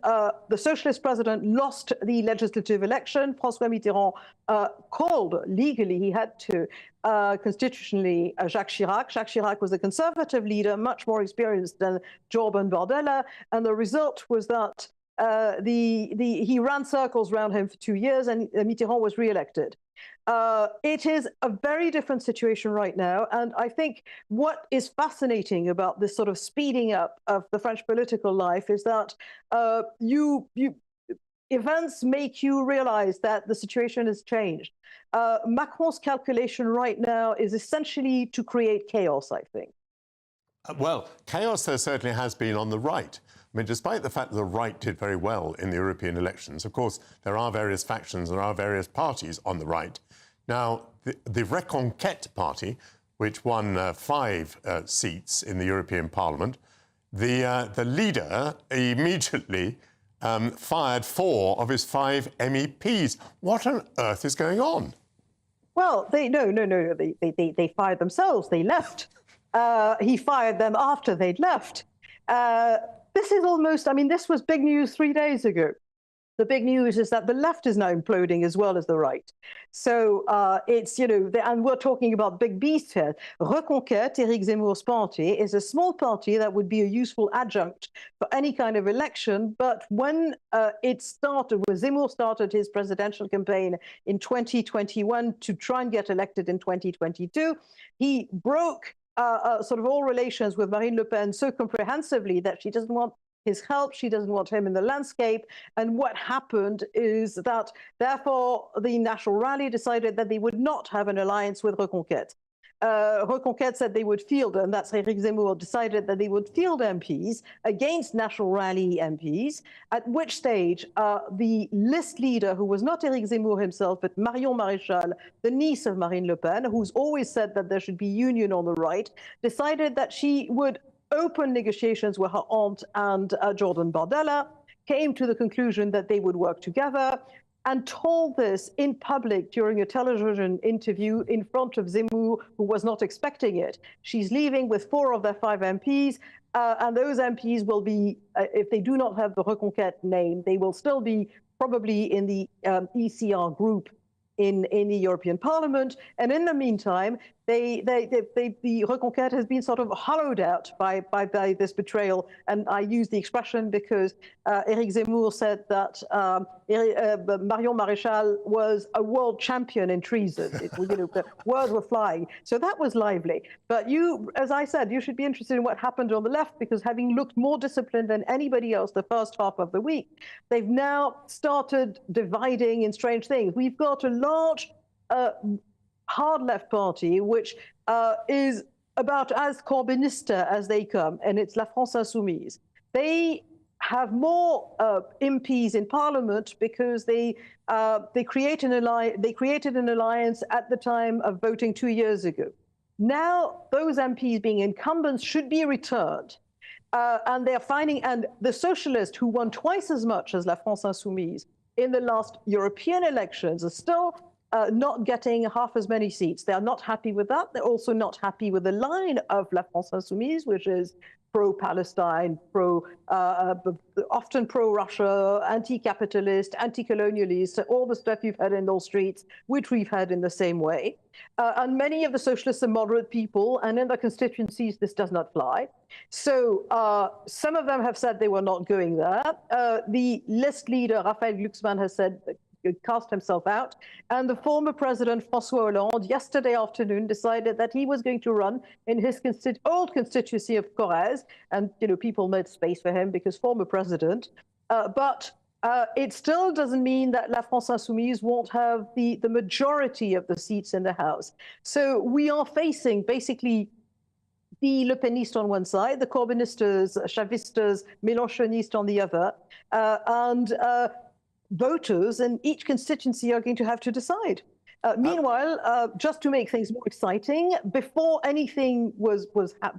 the socialist president lost the legislative election. François Mitterrand called legally, he had to, constitutionally, Jacques Chirac. Jacques Chirac was a conservative leader, much more experienced than Jordan Bardella, and the result was that he ran circles around him for 2 years, and Mitterrand was re-elected. It is a very different situation right now, and I think what is fascinating about this sort of speeding up of the French political life is that events make you realize that the situation has changed. Macron's calculation right now is essentially to create chaos, I think. Well, chaos there certainly has been on the right. I mean, despite the fact that the right did very well in the European elections, of course, there are various factions, there are various parties on the right. Now, the Reconquête Party, which won 5 seats in the European Parliament, the leader immediately fired 4 of his 5 MEPs. What on earth is going on? Well, they fired themselves. They left. He fired them after they'd left. This is almost, I mean, this was big news 3 days ago. The big news is that the left is now imploding as well as the right. So it's, and we're talking about big beasts here. Reconquête, Éric Zemmour's party, is a small party that would be a useful adjunct for any kind of election. But when when Zemmour started his presidential campaign in 2021 to try and get elected in 2022, he broke sort of all relations with Marine Le Pen so comprehensively that she doesn't want his help, she doesn't want him in the landscape. And what happened is that, therefore, the National Rally decided that they would not have an alliance with Reconquête. Reconquête said they would field, and that's Éric Zemmour decided that they would field MPs against National Rally MPs, at which stage the list leader, who was not Éric Zemmour himself, but Marion Maréchal, the niece of Marine Le Pen, who's always said that there should be union on the right, decided that she would open negotiations with her aunt and Jordan Bardella, came to the conclusion that they would work together, and told this in public during a television interview in front of Zemmour, who was not expecting it. She's leaving with 4 of their 5 MPs, and those MPs will be, if they do not have the Reconquête name, they will still be probably in the ECR group in the European Parliament. And in the meantime, the Reconquête has been sort of hollowed out by this betrayal. And I use the expression because Éric Zemmour said that Marion Maréchal was a world champion in treason. The words were flying. So that was lively. But you, as I said, you should be interested in what happened on the left, because having looked more disciplined than anybody else the first half of the week, they've now started dividing in strange things. We've got a large hard left party, which is about as Corbynista as they come, and it's La France Insoumise. They have more MPs in Parliament because they created an alliance at the time of voting 2 years ago. Now those MPs being incumbents should be returned. And they're finding, and the socialists who won twice as much as La France Insoumise in the last European elections are still not getting half as many seats. They are not happy with that. They're also not happy with the line of La France Insoumise, which is pro-Palestine, often pro-Russia, anti-capitalist, anti-colonialist, all the stuff you've had in those streets, which we've had in the same way. And many of the socialists are moderate people, and in their constituencies, this does not fly. So some of them have said they were not going there. The list leader, Raphael Glucksmann, has said cast himself out. And the former president, François Hollande, yesterday afternoon decided that he was going to run in his old constituency of Corrèze. And, people made space for him because former president. But it still doesn't mean that La France Insoumise won't have the majority of the seats in the House. So we are facing basically the Le Peniste on one side, the Corbynistas, Chavistas, Mélenchonistes on the other, and voters in each constituency are going to have to decide. Meanwhile, just to make things more exciting, before anything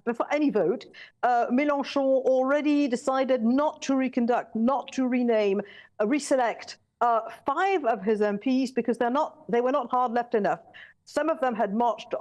before any vote, Mélenchon already decided not to reconduct, not to rename, reselect 5 of his MPs because they were not hard left enough. Some of them had marched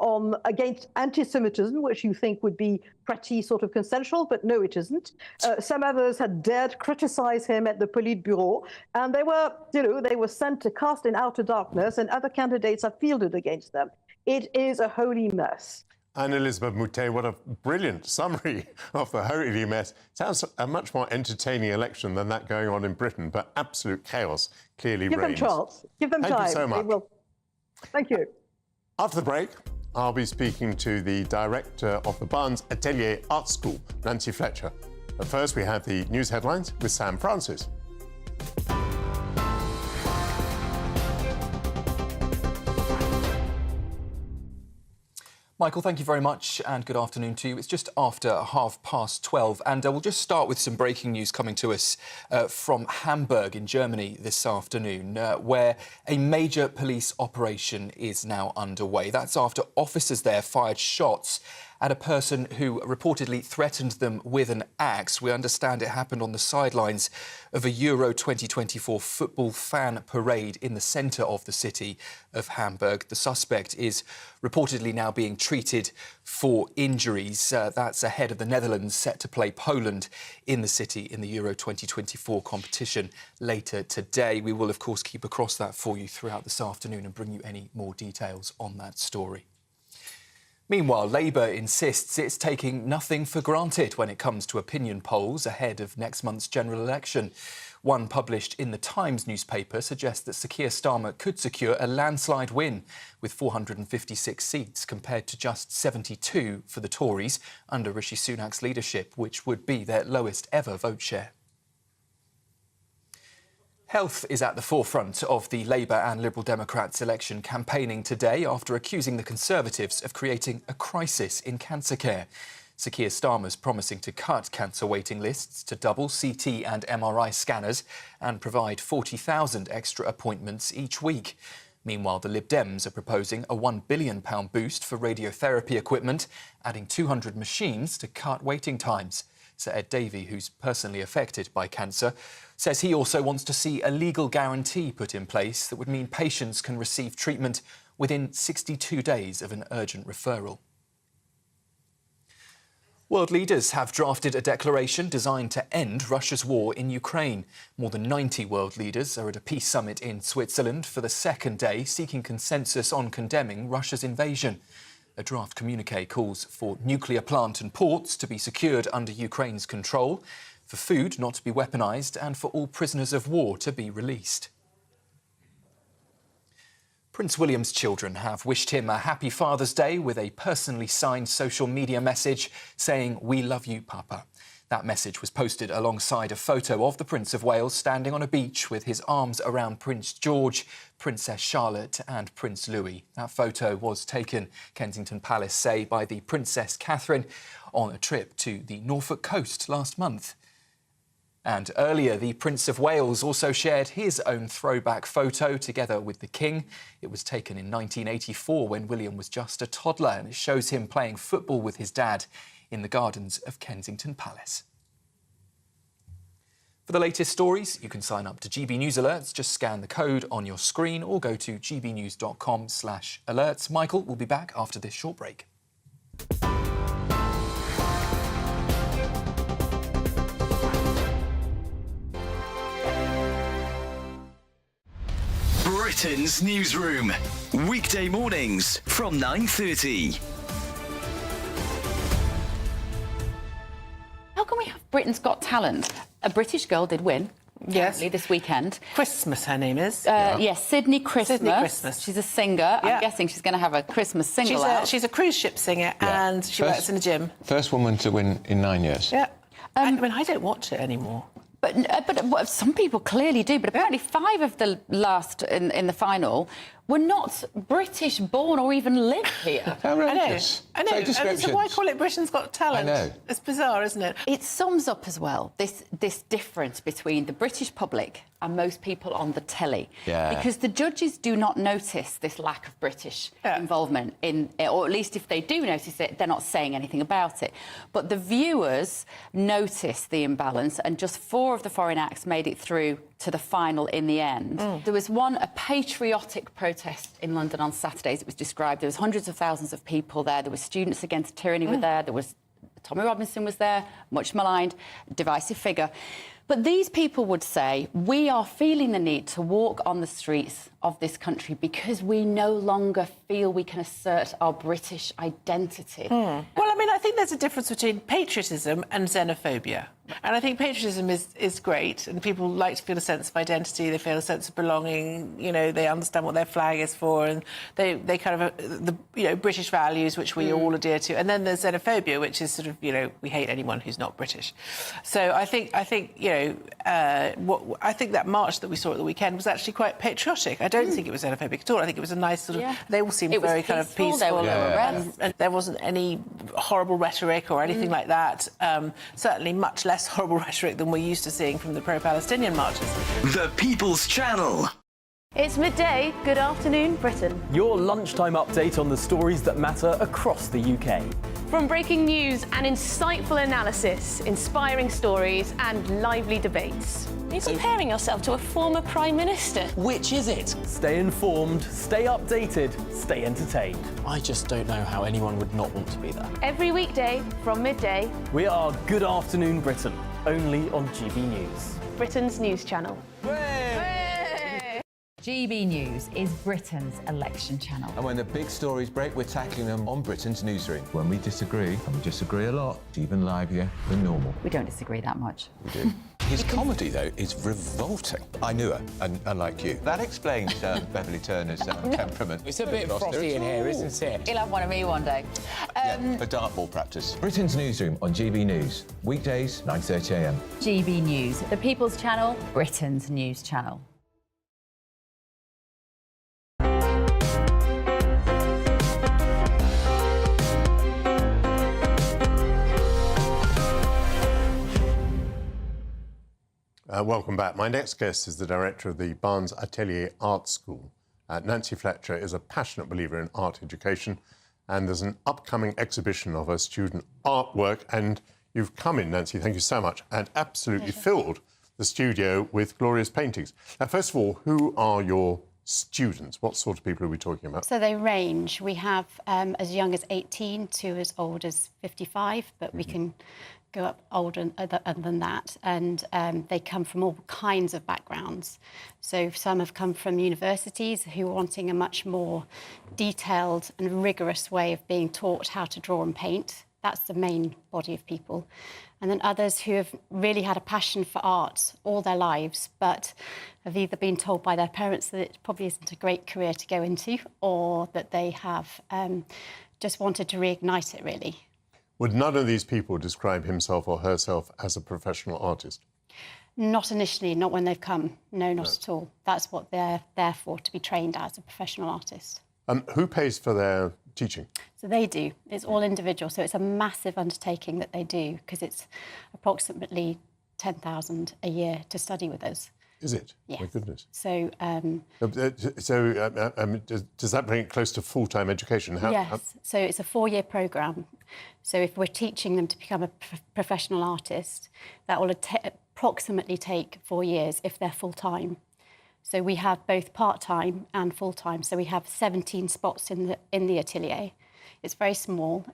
against anti-Semitism, which you think would be pretty sort of consensual, but no, it isn't. Some others had dared criticize him at the Politburo, and they were sent to cast in outer darkness, and other candidates are fielded against them. It is a holy mess. Anne-Elisabeth Moutet, what a brilliant summary of the holy mess. Sounds a much more entertaining election than that going on in Britain, but absolute chaos clearly reigns. Give them chance. Give them time. Thank you so much. They will. Thank you. After the break, I'll be speaking to the director of the Barnes Atelier Art School, Nancy Fletcher. But first, we have the news headlines with Sam Francis. Michael, thank you very much and good afternoon to you. It's just after 12:30 and we'll just start with some breaking news coming to us from Hamburg in Germany this afternoon, where a major police operation is now underway. That's after officers there fired shots at a person who reportedly threatened them with an axe. We understand it happened on the sidelines of a Euro 2024 football fan parade in the centre of the city of Hamburg. The suspect is reportedly now being treated for injuries. That's ahead of the Netherlands set to play Poland in the city in the Euro 2024 competition later today. We will, of course, keep across that for you throughout this afternoon and bring you any more details on that story. Meanwhile, Labour insists it's taking nothing for granted when it comes to opinion polls ahead of next month's general election. One published in the Times newspaper suggests that Sir Keir Starmer could secure a landslide win with 456 seats compared to just 72 for the Tories under Rishi Sunak's leadership, which would be their lowest ever vote share. Health is at the forefront of the Labour and Liberal Democrats election campaigning today after accusing the Conservatives of creating a crisis in cancer care. Sir Keir Starmer's promising to cut cancer waiting lists to double CT and MRI scanners and provide 40,000 extra appointments each week. Meanwhile, the Lib Dems are proposing a £1 billion boost for radiotherapy equipment, adding 200 machines to cut waiting times. Sir Ed Davey, who's personally affected by cancer, says he also wants to see a legal guarantee put in place that would mean patients can receive treatment within 62 days of an urgent referral. World leaders have drafted a declaration designed to end Russia's war in Ukraine. More than 90 world leaders are at a peace summit in Switzerland for the second day, seeking consensus on condemning Russia's invasion. A draft communiqué calls for nuclear plant and ports to be secured under Ukraine's control, for food not to be weaponised and for all prisoners of war to be released. Prince William's children have wished him a happy Father's Day with a personally signed social media message saying, "We love you, Papa." That message was posted alongside a photo of the Prince of Wales standing on a beach with his arms around Prince George, Princess Charlotte and Prince Louis. That photo was taken, Kensington Palace say, by the Princess Catherine on a trip to the Norfolk coast last month. And earlier, the Prince of Wales also shared his own throwback photo together with the King. It was taken in 1984 when William was just a toddler, and it shows him playing football with his dad in the gardens of Kensington Palace. For the latest stories, you can sign up to GB News Alerts. Just scan the code on your screen or go to gbnews.com/alerts. Michael will be back after this short break. Britain's newsroom, weekday mornings from 9:30. How can we have Britain's Got Talent? A British girl did win. Yes. This weekend. Christmas, her name is. Yes, Sydney Christmas. Sydney Christmas. She's a singer. Yeah. I'm guessing she's going to have a Christmas single out. She's a cruise ship singer and she works in a gym. First woman to win in 9 years. Yeah. I mean, I don't watch it anymore. But some people clearly do. But apparently 5 of the last in the final were not British born or even lived here. Outrageous. I know. And so why call it Britain's Got Talent? I know. It's bizarre, isn't it? It sums up as well this difference between the British public and most people on the telly. Yeah. Because the judges do not notice this lack of British involvement in, or at least if they do notice it, they're not saying anything about it. But the viewers notice the imbalance, and just 4 of the foreign acts made it through to the final in the end. There was a patriotic protest in London on Saturdays. It was described. There was hundreds of thousands of people there. There were students against tyranny were there. There was Tommy Robinson was there, much maligned, divisive figure. But these people would say, we are feeling the need to walk on the streets of this country because we no longer feel we can assert our British identity. Well, I mean, I think there's a difference between patriotism and xenophobia. And I think patriotism is great, and people like to feel a sense of identity, they feel a sense of belonging, you know, they understand what their flag is for, and they kind of, British values, which we all adhere to. And then there's xenophobia, which is sort of, we hate anyone who's not British. So I think I think that march that we saw at the weekend was actually quite patriotic. I don't think it was xenophobic at all. I think it was a nice sort of... They all seemed very kind of peaceful. And there wasn't any horrible rhetoric or anything like that. Certainly much less horrible rhetoric than we're used to seeing from the pro-Palestinian marches. The People's Channel. It's midday. Good afternoon, Britain. Your lunchtime update on the stories that matter across the UK. From breaking news and insightful analysis, inspiring stories and lively debates. Are you comparing yourself to a former Prime Minister? Which is it? Stay informed, stay updated, stay entertained. I just don't know how anyone would not want to be there. Every weekday from midday. We are Good Afternoon Britain, only on GB News. Britain's news channel. GB News is Britain's election channel. And when the big stories break, we're tackling them on Britain's newsroom. When we disagree, and we disagree a lot, it's even livelier than normal. We don't disagree that much. We do. His comedy, though, is revolting. I knew her, and unlike you. That explains Beverly Turner's temperament. It's a bit frothy in here, isn't it? He'll have one of me one day. For dartball practice. Britain's newsroom on GB News. Weekdays, 9:30 a.m. GB News, the People's Channel, Britain's news channel. Welcome back. My next guest is the director of the Barnes Atelier Art School. Nancy Fletcher is a passionate believer in art education, and there's an upcoming exhibition of her student artwork, and you've come in, Nancy, thank you so much, and absolutely filled the studio with glorious paintings. Now, first of all, who are your students? What sort of people are we talking about? So they range. We have as young as 18 to as old as 55, but we can go up older than that, and they come from all kinds of backgrounds. So some have come from universities who are wanting a much more detailed and rigorous way of being taught how to draw and paint. That's the main body of people. And then others who have really had a passion for art all their lives, but have either been told by their parents that it probably isn't a great career to go into, or that they have just wanted to reignite it, really. Would none of these people describe himself or herself as a professional artist? Not initially, not when they've come. No, not at all. That's what they're there for, to be trained as a professional artist. Who pays for their teaching? So they do. It's all individual. So it's a massive undertaking that they do, because it's approximately £10,000 a year to study with us. Is it? Yes. My goodness. So, does that bring it close to full-time education? yes. So it's a 4-year programme. So if we're teaching them to become a professional artist, that will approximately take 4 years if they're full-time. So we have both part-time and full-time. So we have 17 spots in the atelier. It's very small.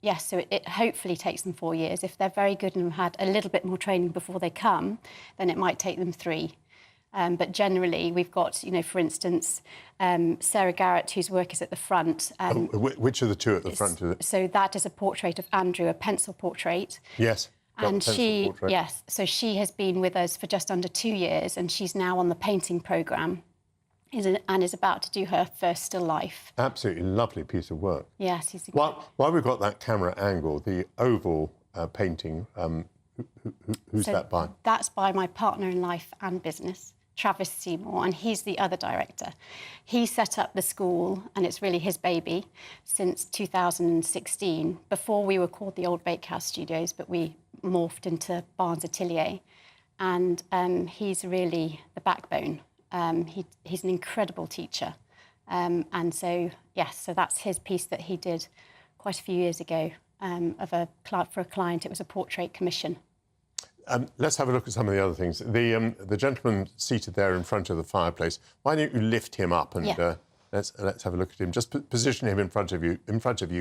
Yes, so it hopefully takes them 4 years. If they're very good and have had a little bit more training before they come, then it might take them 3. But generally, we've got, for instance, Sarah Garrett, whose work is at the front. Which are the two at the front? So that is a portrait of Andrew, a pencil portrait. Yes. And she, yes, so she has been with us for just under 2 years, and she's now on the painting programme. And is about to do her first still life. Absolutely lovely piece of work. Yes, he's while we've got that camera angle, the oval painting, who's that by? That's by my partner in life and business, Travis Seymour, and he's the other director. He set up the school, and it's really his baby, since 2016. Before we were called the Old Bakehouse Studios, but we morphed into Barnes Atelier. And he's really the backbone. He's an incredible teacher. And so, yes, so that's his piece that he did quite a few years ago for a client. It was a portrait commission. Let's have a look at some of the other things. The gentleman seated there in front of the fireplace, why don't you lift him up and let's have a look at him. Just position him in front of you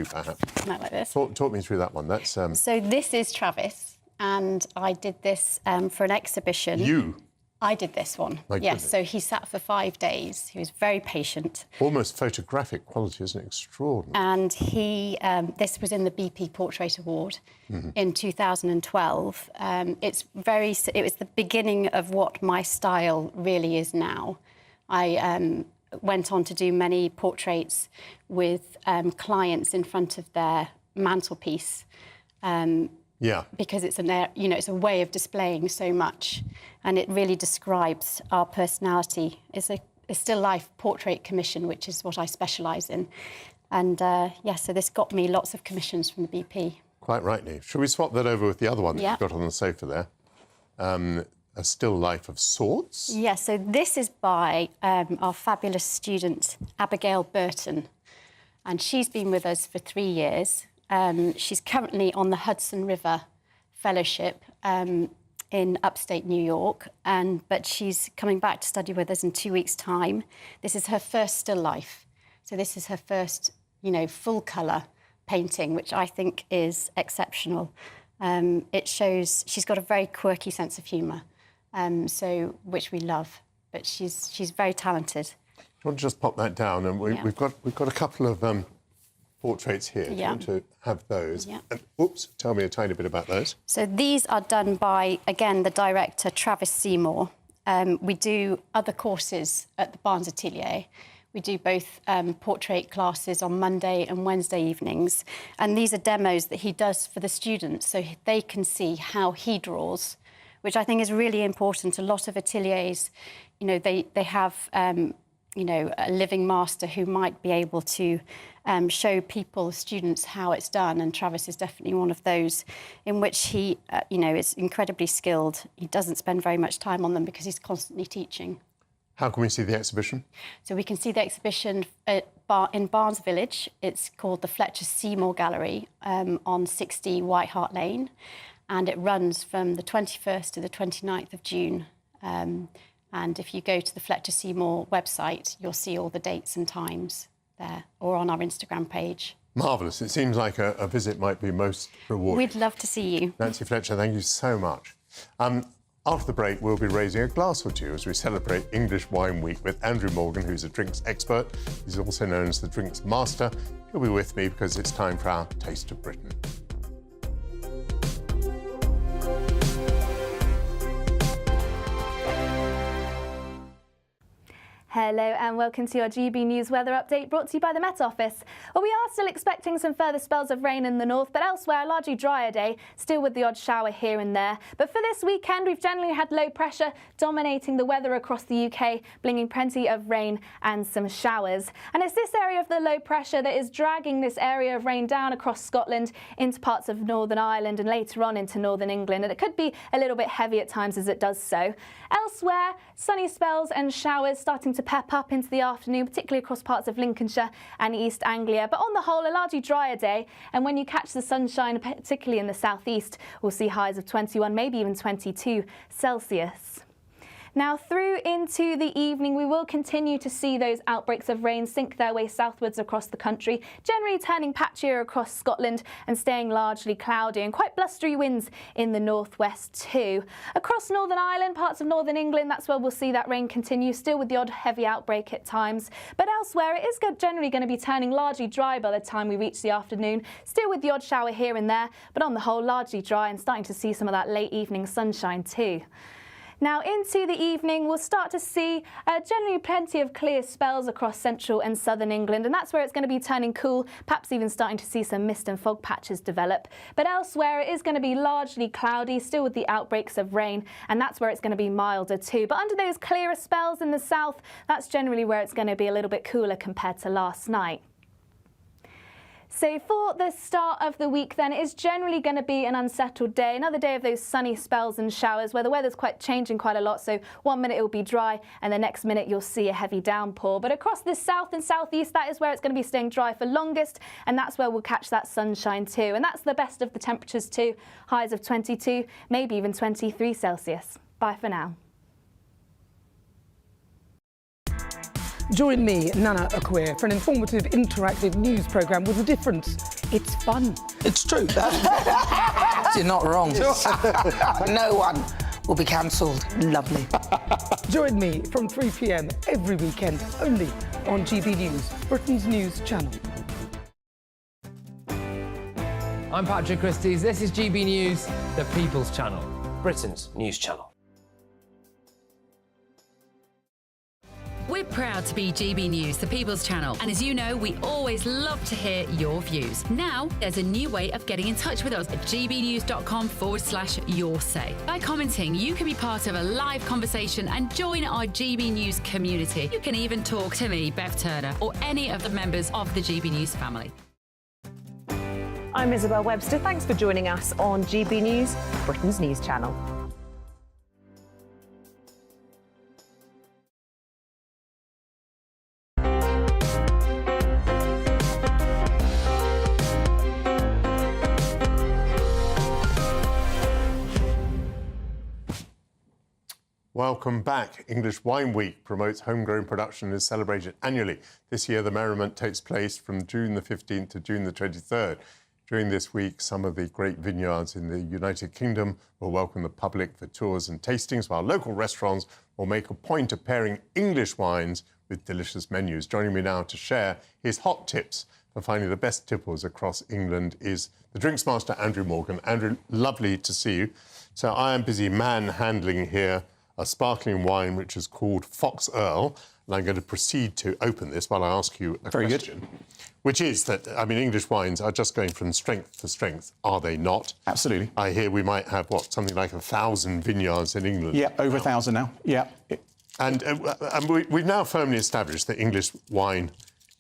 perhaps. Like this. Talk me through that one. That's So this is Travis, and I did this for an exhibition. You? I did this one. Yes, so he sat for 5 days. He was very patient. Almost photographic quality, isn't it? Extraordinary. And this was in the BP Portrait Award in 2012. It was the beginning of what my style really is now. I went on to do many portraits with clients in front of their mantelpiece. Because it's it's a way of displaying so much, and it really describes our personality. It's a still life portrait commission, which is what I specialise in, and so this got me lots of commissions from the BP. Quite rightly. Should we swap that over with the other one that you've got on the sofa there? A still life of sorts. Yeah. So this is by our fabulous student Abigail Burton, and she's been with us for 3 years. She's currently on the Hudson River Fellowship in upstate New York, but she's coming back to study with us in 2 weeks' time. This is her first still life. So this is her first, full colour painting, which I think is exceptional. It shows she's got a very quirky sense of humour, which we love. But she's very talented. Do you want to just pop that down? And we've got a couple of portraits here. Do you want to have those? Yeah. And, oops, tell me a tiny bit about those. So these are done by, again, the director, Travis Seymour. We do other courses at the Barnes Atelier. We do both portrait classes on Monday and Wednesday evenings. And these are demos that he does for the students so they can see how he draws, which I think is really important. A lot of ateliers, they have a living master who might be able to show students how it's done, and Travis is definitely one of those in which he, is incredibly skilled. He doesn't spend very much time on them because he's constantly teaching. How can we see the exhibition? So we can see the exhibition in Barnes Village. It's called the Fletcher Seymour Gallery on 60 White Hart Lane, and it runs from the 21st to the 29th of June. And if you go to the Fletcher Seymour website, you'll see all the dates and times there, or on our Instagram page. Marvellous. It seems like a visit might be most rewarding. We'd love to see you. Nancy Fletcher, thank you so much. After the break, we'll be raising a glass or two as we celebrate English Wine Week with Andrew Morgan, who's a drinks expert. He's also known as the drinks master. He'll be with me because it's time for our Taste of Britain. Hello and welcome to your GB News weather update brought to you by the Met Office. Well, we are still expecting some further spells of rain in the north, but elsewhere a largely drier day, still with the odd shower here and there. But for this weekend, we've generally had low pressure dominating the weather across the UK, bringing plenty of rain and some showers. And it's this area of the low pressure that is dragging this area of rain down across Scotland into parts of Northern Ireland and later on into Northern England. And it could be a little bit heavy at times as it does so. Elsewhere, sunny spells and showers starting to pep up into the afternoon, particularly across parts of Lincolnshire and East Anglia. But on the whole, a largely drier day. And when you catch the sunshine, particularly in the southeast, we'll see highs of 21, maybe even 22 Celsius. Now, through into the evening, we will continue to see those outbreaks of rain sink their way southwards across the country, generally turning patchier across Scotland and staying largely cloudy, and quite blustery winds in the northwest too. Across Northern Ireland, parts of Northern England, that's where we'll see that rain continue, still with the odd heavy outbreak at times. But elsewhere, it is generally going to be turning largely dry by the time we reach the afternoon, still with the odd shower here and there, but on the whole, largely dry and starting to see some of that late evening sunshine too. Now into the evening, we'll start to see generally plenty of clear spells across central and southern England, and that's where it's going to be turning cool, perhaps even starting to see some mist and fog patches develop. But elsewhere, it is going to be largely cloudy, still with the outbreaks of rain, and that's where it's going to be milder too. But under those clearer spells in the south, that's generally where it's going to be a little bit cooler compared to last night. So for the start of the week then, it is generally going to be an unsettled day. Another day of those sunny spells and showers where the weather's changing quite a lot. So 1 minute it will be dry and the next minute you'll see a heavy downpour. But across the south and southeast, that is where it's going to be staying dry for longest. And that's where we'll catch that sunshine too. And that's the best of the temperatures too. Highs of 22, maybe even 23 Celsius. Bye for now. Join me, Nana Akweer, for an informative, interactive news programme with a difference. It's fun. It's true. You're not wrong. No one will be cancelled. Lovely. Join me from 3 p.m. every weekend, only on GB News, Britain's news channel. I'm Patrick Christie's. This is GB News, the People's Channel, Britain's news channel. We're proud to be GB News, the People's Channel, and as you know, we always love to hear your views. Now, there's a new way of getting in touch with us at gbnews.com/yoursay. By commenting, you can be part of a live conversation and join our GB News community. You can even talk to me, Bev Turner, or any of the members of the GB News family. I'm Isabel Webster. Thanks for joining us on GB News, Britain's news channel. Welcome back. English Wine Week promotes homegrown production and is celebrated annually. This year, the merriment takes place from June the 15th to June the 23rd. During this week, some of the great vineyards in the United Kingdom will welcome the public for tours and tastings, while local restaurants will make a point of pairing English wines with delicious menus. Joining me now to share his hot tips for finding the best tipples across England is the drinks master, Andrew Morgan. Andrew, lovely to see you. So I am busy manhandling here a sparkling wine which is called Fox Earl, and I'm going to proceed to open this while I ask you a question. Which is that, I mean, English wines are just going from strength to strength, are they not? Absolutely. I hear we might have, what, something like 1,000 vineyards in England? Yeah, over 1,000 now, yeah. And we've now firmly established that English wine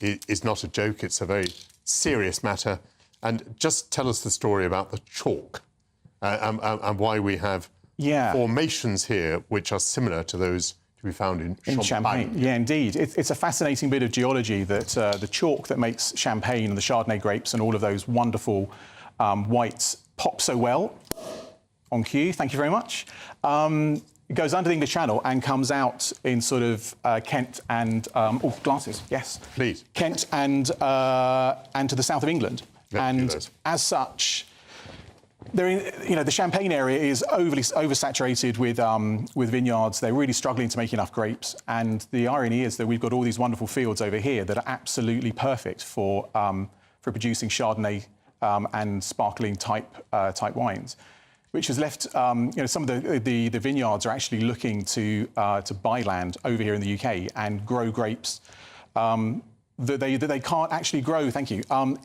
is not a joke, it's a very serious matter. And just tell us the story about the chalk and why we have formations here which are similar to those to be found in Champagne. Yeah, indeed. It's a fascinating bit of geology that the chalk that makes Champagne and the Chardonnay grapes and all of those wonderful whites pop so well. On cue, thank you very much. It goes under the English Channel and comes out in sort of Kent and glasses, yes, please. Kent and to the south of England, and as such, the Champagne area is oversaturated with vineyards. They're really struggling to make enough grapes, and the irony is that we've got all these wonderful fields over here that are absolutely perfect for producing Chardonnay and sparkling type wines. which has left, some of the vineyards are actually looking to buy land over here in the UK and grow grapes that they can't actually grow,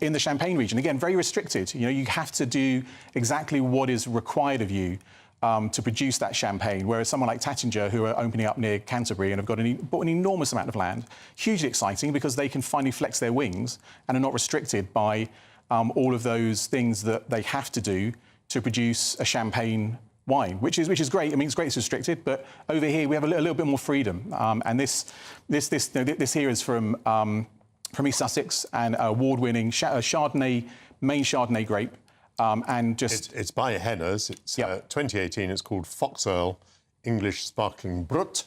in the Champagne region. Again, very restricted. You have to do exactly what is required of you to produce that champagne, whereas someone like Tattinger, who are opening up near Canterbury and have bought an enormous amount of land, hugely exciting because they can finally flex their wings and are not restricted by all of those things that they have to do to produce a champagne wine, which is great. I mean, it's great it's restricted, but over here we have a little bit more freedom. And this here is from East Sussex, an award-winning Chardonnay, main Chardonnay grape. And just it's by Henner's. It's 2018. It's called Fox Earl English Sparkling Brut.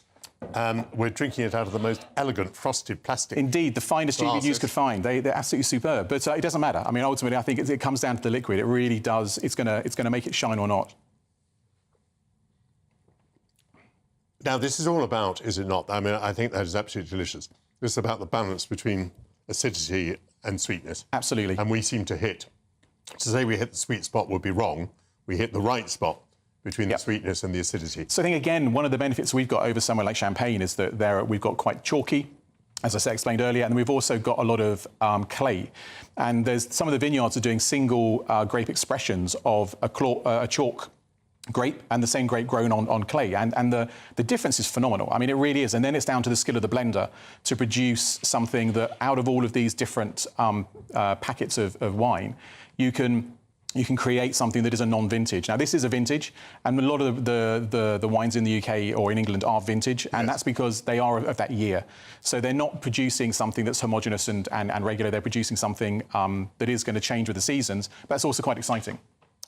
We're drinking it out of the most elegant frosted plastic. Indeed, the finest GB News could find. They're absolutely superb. But it doesn't matter. I mean, ultimately, I think it comes down to the liquid. It really does. It's gonna make it shine or not. Now, this is all about, is it not? I mean, I think that is absolutely delicious. This is about the balance between acidity and sweetness. Absolutely. And we seem to hit. To say we hit the sweet spot would be wrong. We hit the right spot between the sweetness and the acidity. So I think, again, one of the benefits we've got over somewhere like Champagne is that we've got quite chalky, as I explained earlier, and we've also got a lot of clay. And there's some of the vineyards are doing single grape expressions of a chalk grape and the same grape grown on clay. And the difference is phenomenal. I mean, it really is. And then it's down to the skill of the blender to produce something that out of all of these different packets of wine, you can create something that is a non-vintage. Now, this is a vintage, and a lot of the wines in the UK or in England are vintage, and that's because they are of that year. So they're not producing something that's homogenous and regular. They're producing something that is going to change with the seasons, but that's also quite exciting.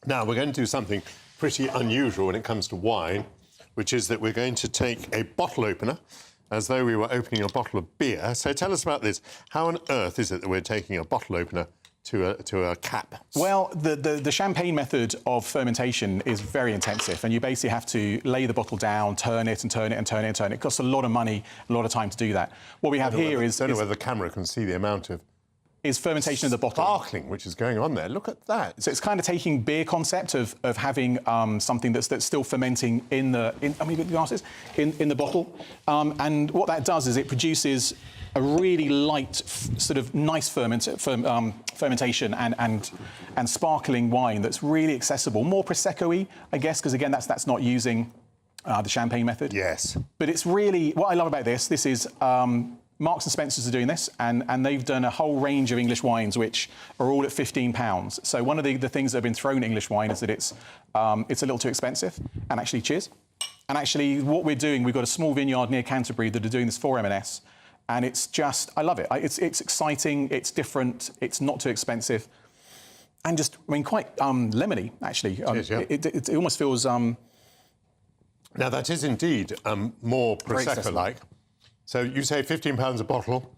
Now, we're going to do something pretty unusual when it comes to wine, which is that we're going to take a bottle opener as though we were opening a bottle of beer. So tell us about this. How on earth is it that we're taking a bottle opener to a cap? Well, the champagne method of fermentation is very intensive, and you basically have to lay the bottle down, turn it and turn it and turn it and turn it. It costs a lot of money, a lot of time to do that. What we have here is... I don't know whether the camera can see the amount of... is fermentation in the bottle. Sparkling, which is going on there. Look at that. So it's kind of taking beer concept of having something that's still fermenting in the bottle. And what that does is it produces a really light, sort of nice fermentation and sparkling wine that's really accessible, more Prosecco-y, I guess, because again, that's not using the champagne method. Yes. But it's really, what I love about this is Marks and Spencer's are doing this, and they've done a whole range of English wines which are all at £15. So one of the things that have been thrown at English wine is that it's a little too expensive. And actually, cheers. And actually, what we're doing, we've got a small vineyard near Canterbury that are doing this for M&S, and it's just, I love it. It's exciting, it's different, it's not too expensive, and just, I mean, quite lemony, actually. Cheers, yeah. It almost feels... Now, that is indeed more Prosecco-like. So you say £15 a bottle.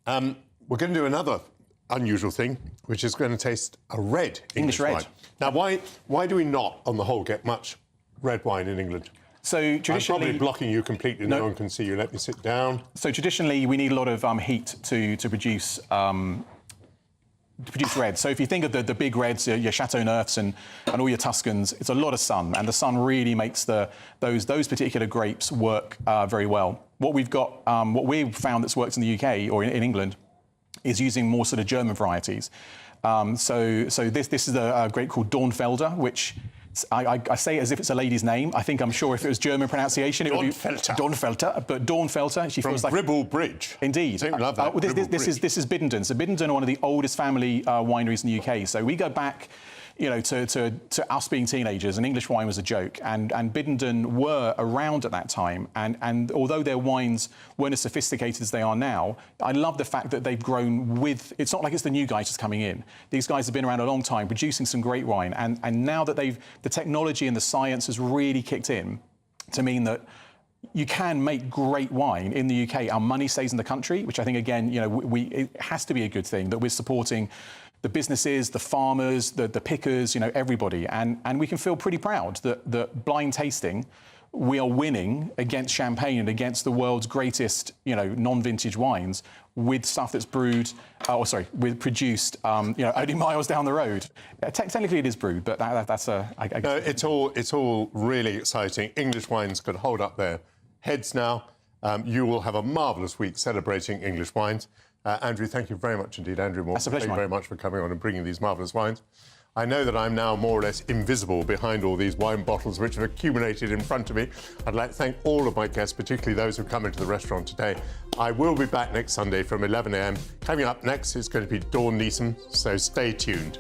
We're going to do another unusual thing, which is going to taste a red English red wine. Now, why do we not, on the whole, get much red wine in England? So traditionally... I'm probably blocking you completely. No one can see you. Let me sit down. So traditionally, we need a lot of heat to produce red. So if you think of the big reds, your Chateau Neufs and all your Tuscans, it's a lot of sun, and the sun really makes those particular grapes work very well. What we've got, what we've found that's worked in the UK or in England, is using more sort of German varieties. So this is a grape called Dornfelder, which I say it as if it's a lady's name. I'm sure if it was German pronunciation, it would be Dornfelder. But Dornfelder, she feels like Ribble Bridge. Indeed. I love that. This is Biddenden. So Biddenden are one of the oldest family wineries in the UK. So we go back, to us being teenagers, and English wine was a joke. And Biddenden were around at that time. And although their wines weren't as sophisticated as they are now, I love the fact that they've grown with... It's not like it's the new guys just coming in. These guys have been around a long time, producing some great wine. And now that the technology and the science has really kicked in to mean that you can make great wine in the UK. Our money stays in the country, which I think, again, it has to be a good thing that we're supporting the businesses, the farmers, the pickers, everybody. And we can feel pretty proud that blind tasting, we are winning against champagne and against the world's greatest, non-vintage wines with stuff that's brewed, produced, only miles down the road. Technically, it is brewed, but that's a. No, it's all really exciting. English wines could hold up their heads now. You will have a marvellous week celebrating English wines. Andrew, thank you very much indeed. Andrew Moore, that's a pleasure, thank you very much for coming on and bringing these marvellous wines. I know that I'm now more or less invisible behind all these wine bottles which have accumulated in front of me. I'd like to thank all of my guests, particularly those who come into the restaurant today. I will be back next Sunday from 11 a.m. Coming up next is going to be Dawn Neeson, so stay tuned.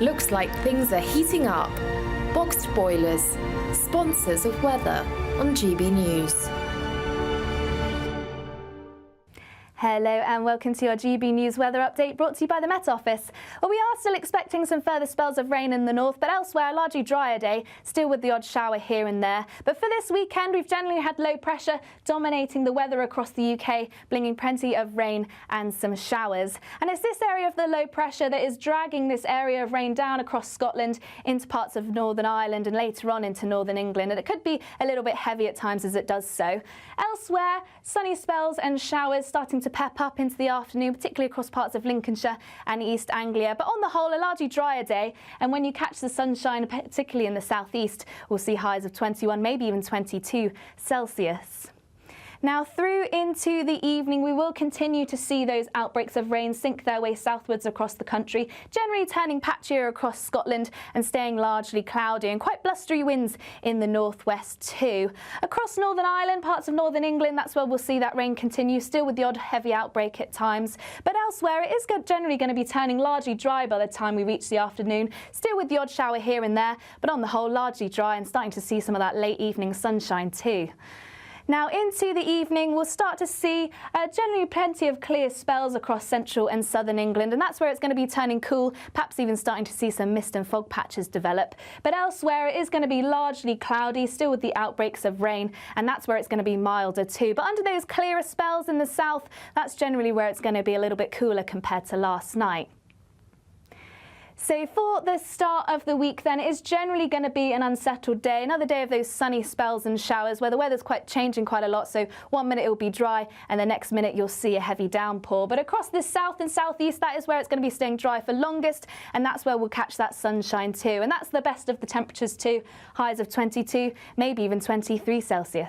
Looks like things are heating up. Boxed boilers, sponsors of weather on GB News. Hello and welcome to your GB News weather update brought to you by the Met Office. Well, we are still expecting some further spells of rain in the north, but elsewhere a largely drier day, still with the odd shower here and there. But for this weekend, we've generally had low pressure dominating the weather across the UK, bringing plenty of rain and some showers. And it's this area of the low pressure that is dragging this area of rain down across Scotland into parts of Northern Ireland and later on into Northern England. And it could be a little bit heavy at times as it does so. Elsewhere, sunny spells and showers starting to pep up into the afternoon, particularly across parts of Lincolnshire and East Anglia. But on the whole, a largely drier day. And when you catch the sunshine, particularly in the southeast, we'll see highs of 21, maybe even 22 Celsius. Now, through into the evening, we will continue to see those outbreaks of rain sink their way southwards across the country, generally turning patchier across Scotland and staying largely cloudy, and quite blustery winds in the northwest too. Across Northern Ireland, parts of Northern England, that's where we'll see that rain continue, still with the odd heavy outbreak at times. But elsewhere, it is generally going to be turning largely dry by the time we reach the afternoon, still with the odd shower here and there, but on the whole, largely dry and starting to see some of that late evening sunshine too. Now into the evening, we'll start to see generally plenty of clear spells across central and southern England, and that's where it's going to be turning cool, perhaps even starting to see some mist and fog patches develop. But elsewhere, it is going to be largely cloudy, still with the outbreaks of rain, and that's where it's going to be milder too. But under those clearer spells in the south, that's generally where it's going to be a little bit cooler compared to last night. So for the start of the week then, it is generally going to be an unsettled day. Another day of those sunny spells and showers where the weather's changing quite a lot. So one minute it will be dry and the next minute you'll see a heavy downpour. But across the south and southeast, that is where it's going to be staying dry for longest. And that's where we'll catch that sunshine too. And that's the best of the temperatures too. Highs of 22, maybe even 23 Celsius.